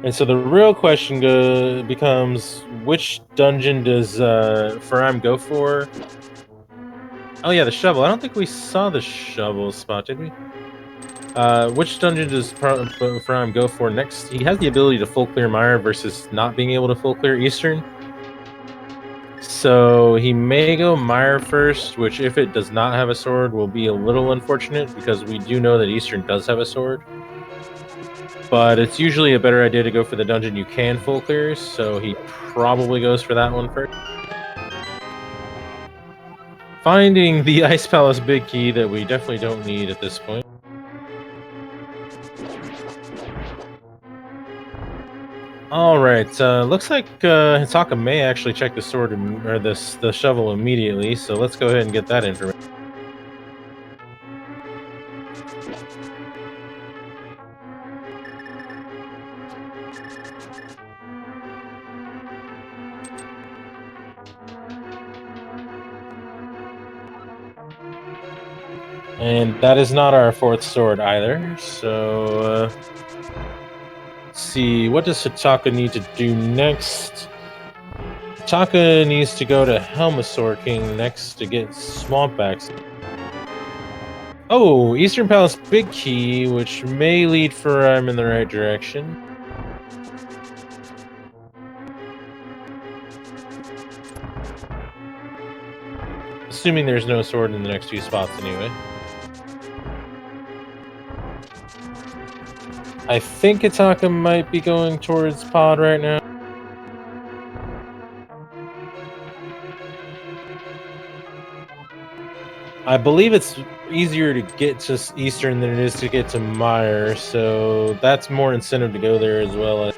And so the real question becomes, which dungeon does Furaime go for? Oh yeah, the shovel. I don't think we saw the shovel spot, did we? Which dungeon does Furaime go for next? He has the ability to full clear Mire versus not being able to full clear Eastern. So he may go Mire first, which if it does not have a sword will be a little unfortunate because we do know that Eastern does have a sword. But it's usually a better idea to go for the dungeon you can full clear, so he probably goes for that one first. Finding the Ice Palace big key that we definitely don't need at this point. Alright, looks like Hitaka may actually check the sword or the shovel immediately, so let's go ahead and get that information. And that is not our fourth sword either, so let's see, what does Hitaka need to do next? Hitaka needs to go to Helmasaur King next to get Swampbacks. Oh, Eastern Palace big key, which may lead Furaime in the right direction. Assuming there's no sword in the next few spots anyway. I think Hitaka might be going towards Pod right now. I believe it's easier to get to Eastern than it is to get to Mire, so that's more incentive to go there as well.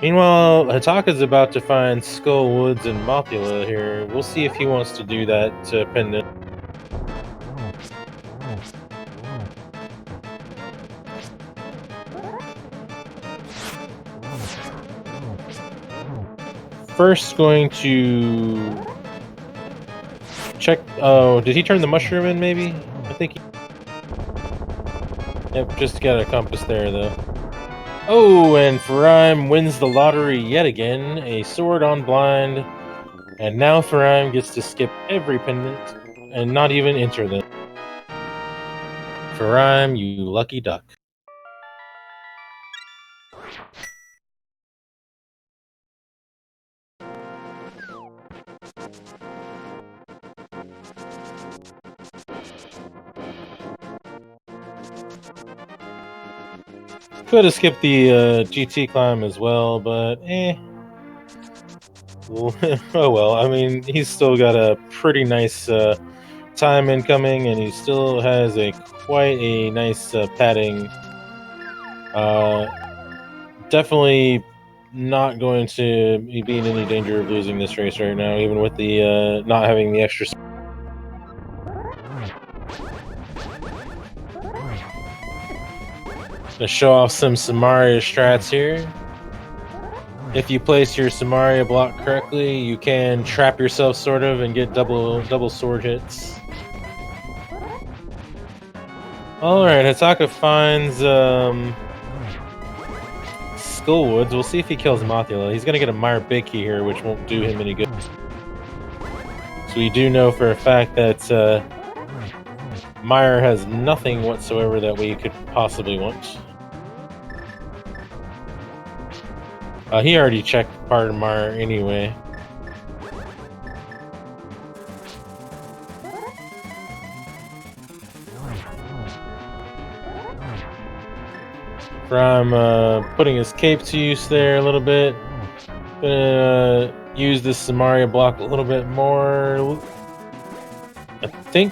Meanwhile, Hitaka's about to find Skull Woods and Mothula here. We'll see if he wants to do that pendant. First, going to check. Oh, did he turn the mushroom in? Maybe. I think. Yep, just got a compass there though. Oh, and Furaime wins the lottery yet again. A sword on blind, and now Furaime gets to skip every pendant and not even enter them. Furaime, you lucky duck. Could have skipped the GT climb as well, but oh well. I mean, he's still got a pretty nice time incoming, and he still has quite a nice padding. Definitely not going to be in any danger of losing this race right now, even with the not having the extra. To show off some Samaria strats here. If you place your Samaria block correctly, you can trap yourself sort of and get double sword hits. Alright, Hitaka finds Skullwoods. We'll see if he kills Mothula. He's gonna get a Mire Big Key here, which won't do him any good. So we do know for a fact that Mire has nothing whatsoever that we could possibly want. He already checked part of Mire anyway. From putting his cape to use there a little bit. Gonna use this Samaria block a little bit more. I think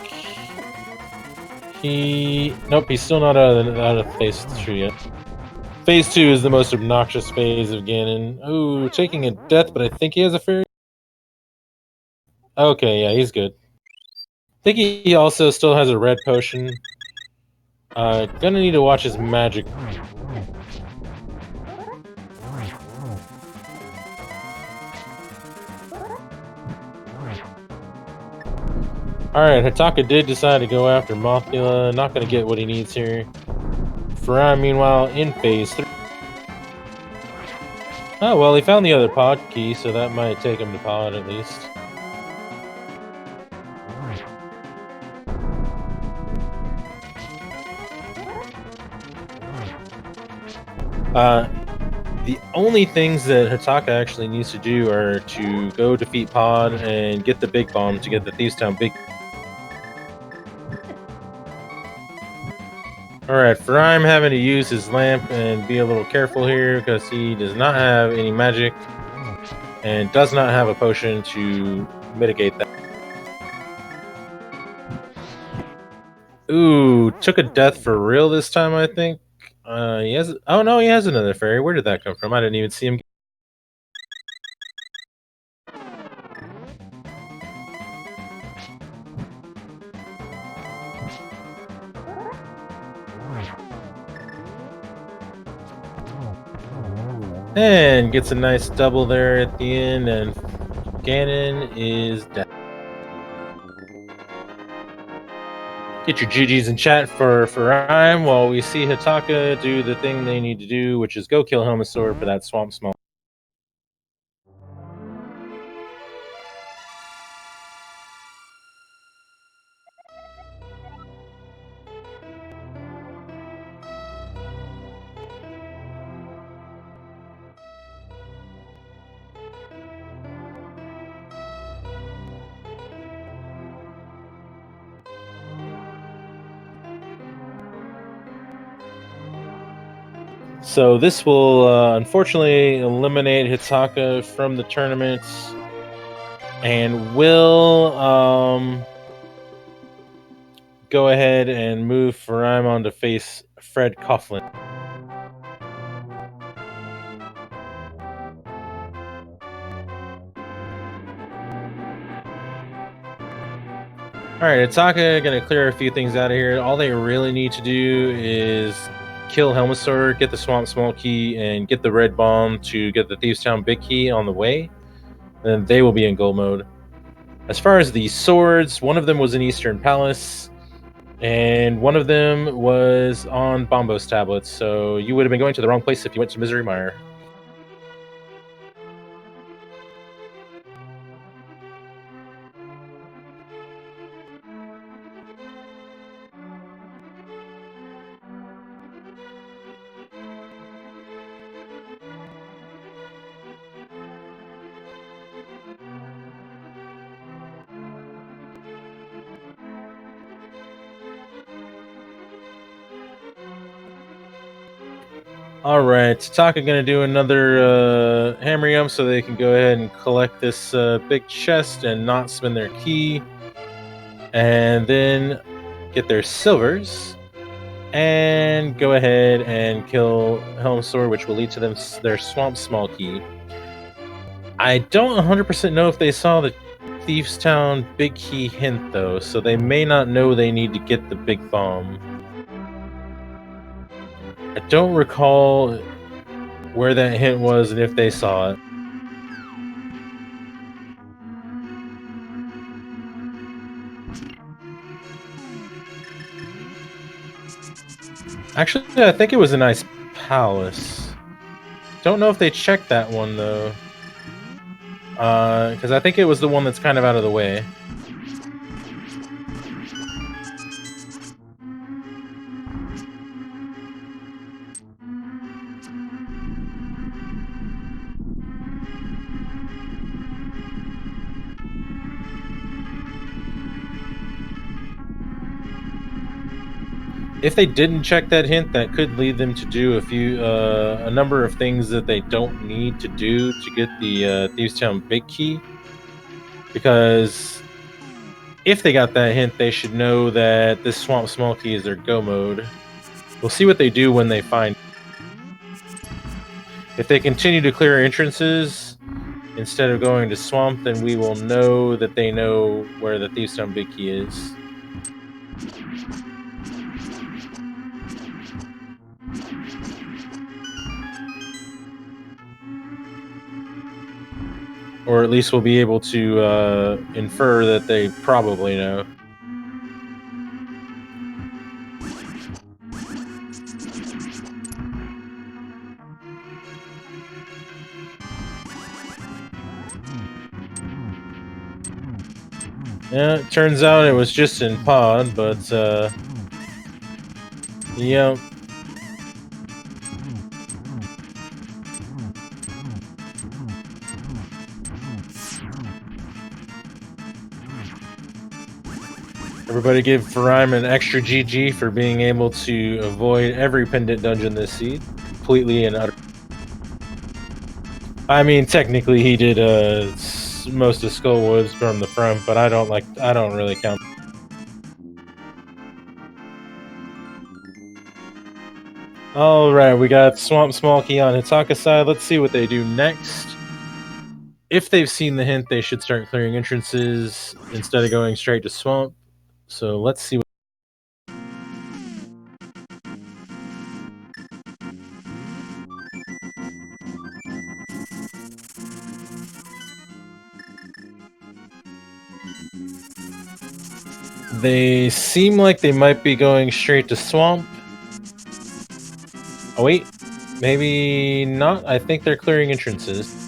nope, he's still not out of phase 2 yet. Phase 2 is the most obnoxious phase of Ganon. Ooh, taking a death, but I think he has a fairy. Okay, yeah, he's good. I think he also still has a red potion. Gonna need to watch his magic. Alright, Hitaka did decide to go after Mothula. Not gonna get what he needs here. Furaime, meanwhile, in phase 3. Oh, well, he found the other pod key, so that might take him to pod at least. The only things that Hitaka actually needs to do are to go defeat Pod and get the big bomb to get the Thieves Town big. Alright, Furaime having to use his lamp and be a little careful here because he does not have any magic and does not have a potion to mitigate that. Ooh, took a death for real this time, I think. He has. Oh no, he has another fairy. Where did that come from? I didn't even see him. And gets a nice double there at the end, and Ganon is dead. Get your GGs in chat for Furaime while we see Hitaka do the thing they need to do, which is go kill Helmasaur for that Swamp Smell. So this will unfortunately eliminate Hitaka from the tournament and will go ahead and move Furaime on to face Fred Coughlin. Alright, Hitaka gonna clear a few things out of here. All they really need to do is kill Helmasaur, get the Swamp Small Key, and get the red bomb to get the Thieves Town Big Key on the way. Then they will be in goal mode. As far as the swords, one of them was in Eastern Palace, and one of them was on Bombos tablets, so you would have been going to the wrong place if you went to Misery Mire. Alright, Hitaka gonna do another hammer yum so they can go ahead and collect this big chest and not spend their key. and then get their silvers and go ahead and kill Helm Sword, which will lead to their Swamp Small Key. I don't 100% know if they saw the Thieves Town Big Key hint though, so they may not know they need to get the big bomb. I don't recall where that hint was and if they saw it. Actually, I think it was a nice palace. Don't know if they checked that one though. Because I think it was the one that's kind of out of the way. If they didn't check that hint, that could lead them to do a number of things that they don't need to do to get the Thieves Town Big Key. Because if they got that hint, they should know that this Swamp Small Key is their go mode. We'll see what they do when they find. If they continue to clear entrances instead of going to Swamp, then we will know that they know where the Thieves Town Big Key is. Or at least we'll be able to infer that they probably know. Yeah, it turns out it was just in pod, but yeah. Everybody give Furaime an extra GG for being able to avoid every pendant dungeon this seed, completely and utterly. I mean, technically he did most of Skullwoods from the front, but I don't really count. Alright, we got Swamp Small Key on Hitaka side. Let's see what they do next. If they've seen the hint, they should start clearing entrances instead of going straight to Swamp. So let's see what. They seem like they might be going straight to Swamp. Oh wait, maybe not. I think they're clearing entrances.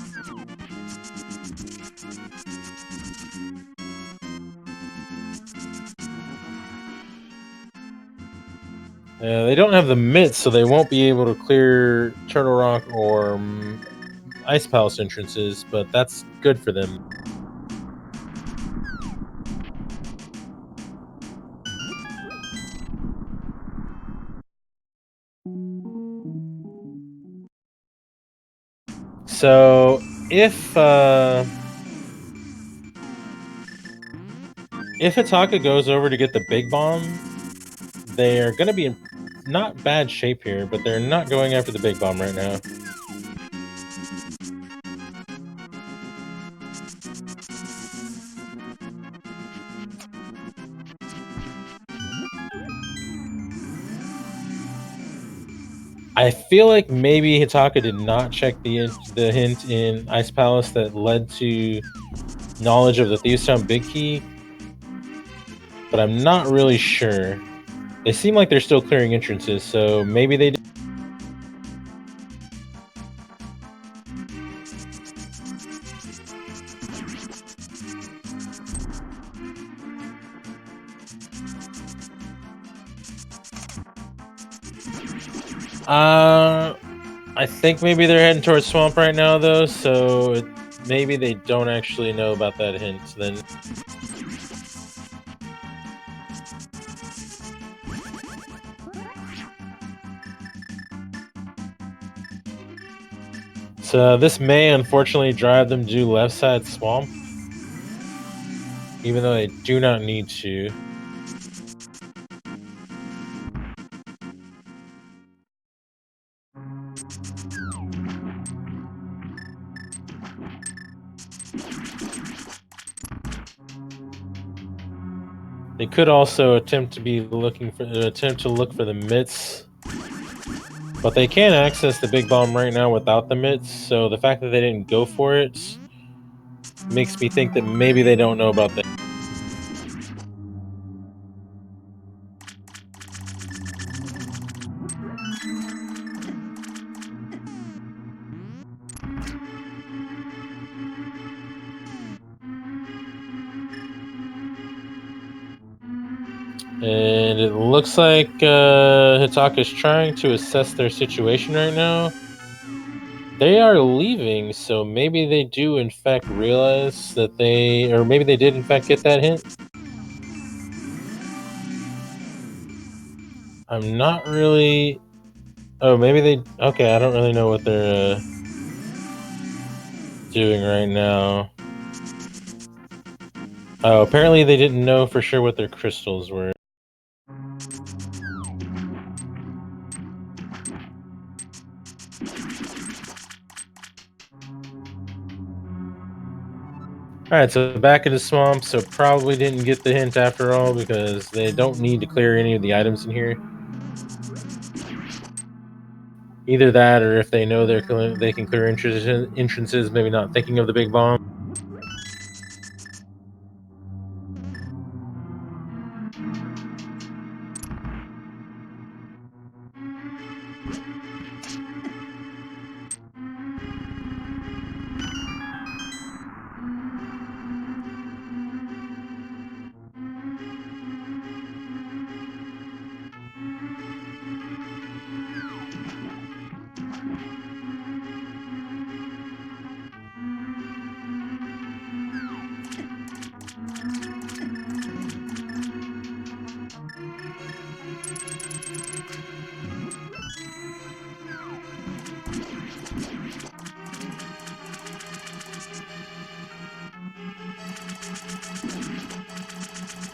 They don't have the mitts, so they won't be able to clear Turtle Rock or Ice Palace entrances, but that's good for them. So if Hitaka goes over to get the big bomb, they are going to be in not bad shape here, but they're not going after the big bomb right now. I feel like maybe Hitaka did not check the hint in Ice Palace that led to knowledge of the Thieves Town Big Key, but I'm not really sure. They seem like they're still clearing entrances, so maybe they did. I think maybe they're heading towards Swamp right now, though, so maybe they don't actually know about that hint then. So this may unfortunately drive them to left side Swamp. even though they do not need to. They could also attempt to look for the mitts, but they can access the big bomb right now without the mitts. So the fact that they didn't go for it makes me think that maybe they don't know about that. And it looks like Hitaka is trying to assess their situation right now. They are leaving, so maybe they do in fact realize that or maybe they did in fact get that hint. I'm not really. Oh, maybe they. Okay, I don't really know what they're doing right now. Oh, apparently they didn't know for sure what their crystals were. Alright, so back in the swamp, so probably didn't get the hint after all because they don't need to clear any of the items in here. Either that, or if they know they can clear entrances, maybe not thinking of the big bomb.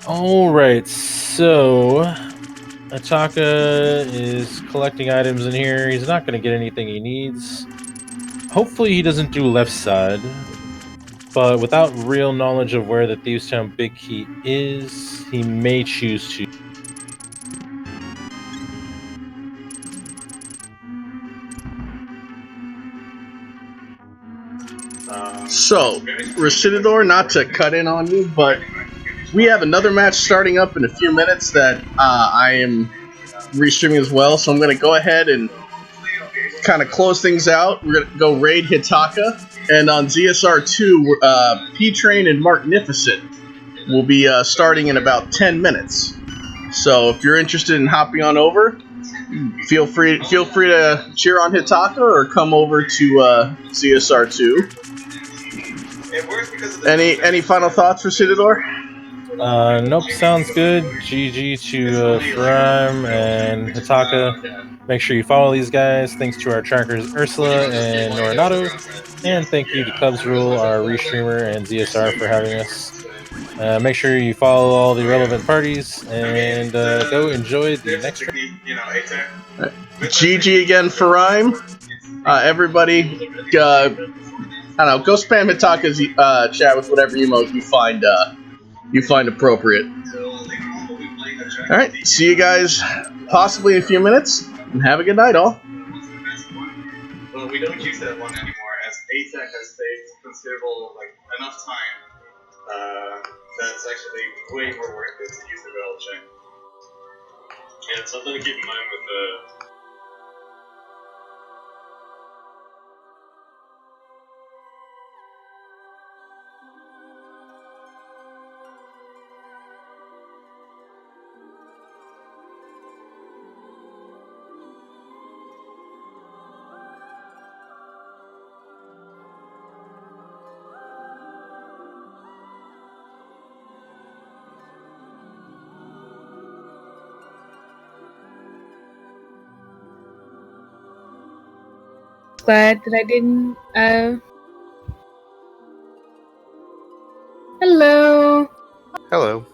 Alright, so Hitaka is collecting items in here. He's not going to get anything he needs. Hopefully he doesn't do left side. But without real knowledge of where the Thieves Town Big Key is, he may choose to. So, Recidador, not to cut in on you, but we have another match starting up in a few minutes that I am restreaming as well, so I'm going to go ahead and kind of close things out. We're going to go raid Hitaka, and on ZSR2, P-Train and Magnificent will be starting in about 10 minutes. So if you're interested in hopping on over, feel free to cheer on Hitaka or come over to ZSR2. Any final thoughts for Citador? Nope, sounds good. GG to Furaime and Hitaka. Make sure you follow these guys. Thanks to our trackers Ursula and Norinato. And thank you to Cubs Rule, our restreamer, and ZSR for having us. Make sure you follow all the relevant parties and go enjoy the next track. GG again for Rhyme. Everybody, I don't know, go spam Hitaka's chat with whatever emote you find appropriate. All right, see you guys possibly in a few minutes, and have a good night, all. Well, we don't use that one anymore, as ATAC has saved considerable, enough time. That's actually way more worth it to use the rail chain. Yeah, it's something to keep in mind with the. Glad that I didn't, hello. Hello.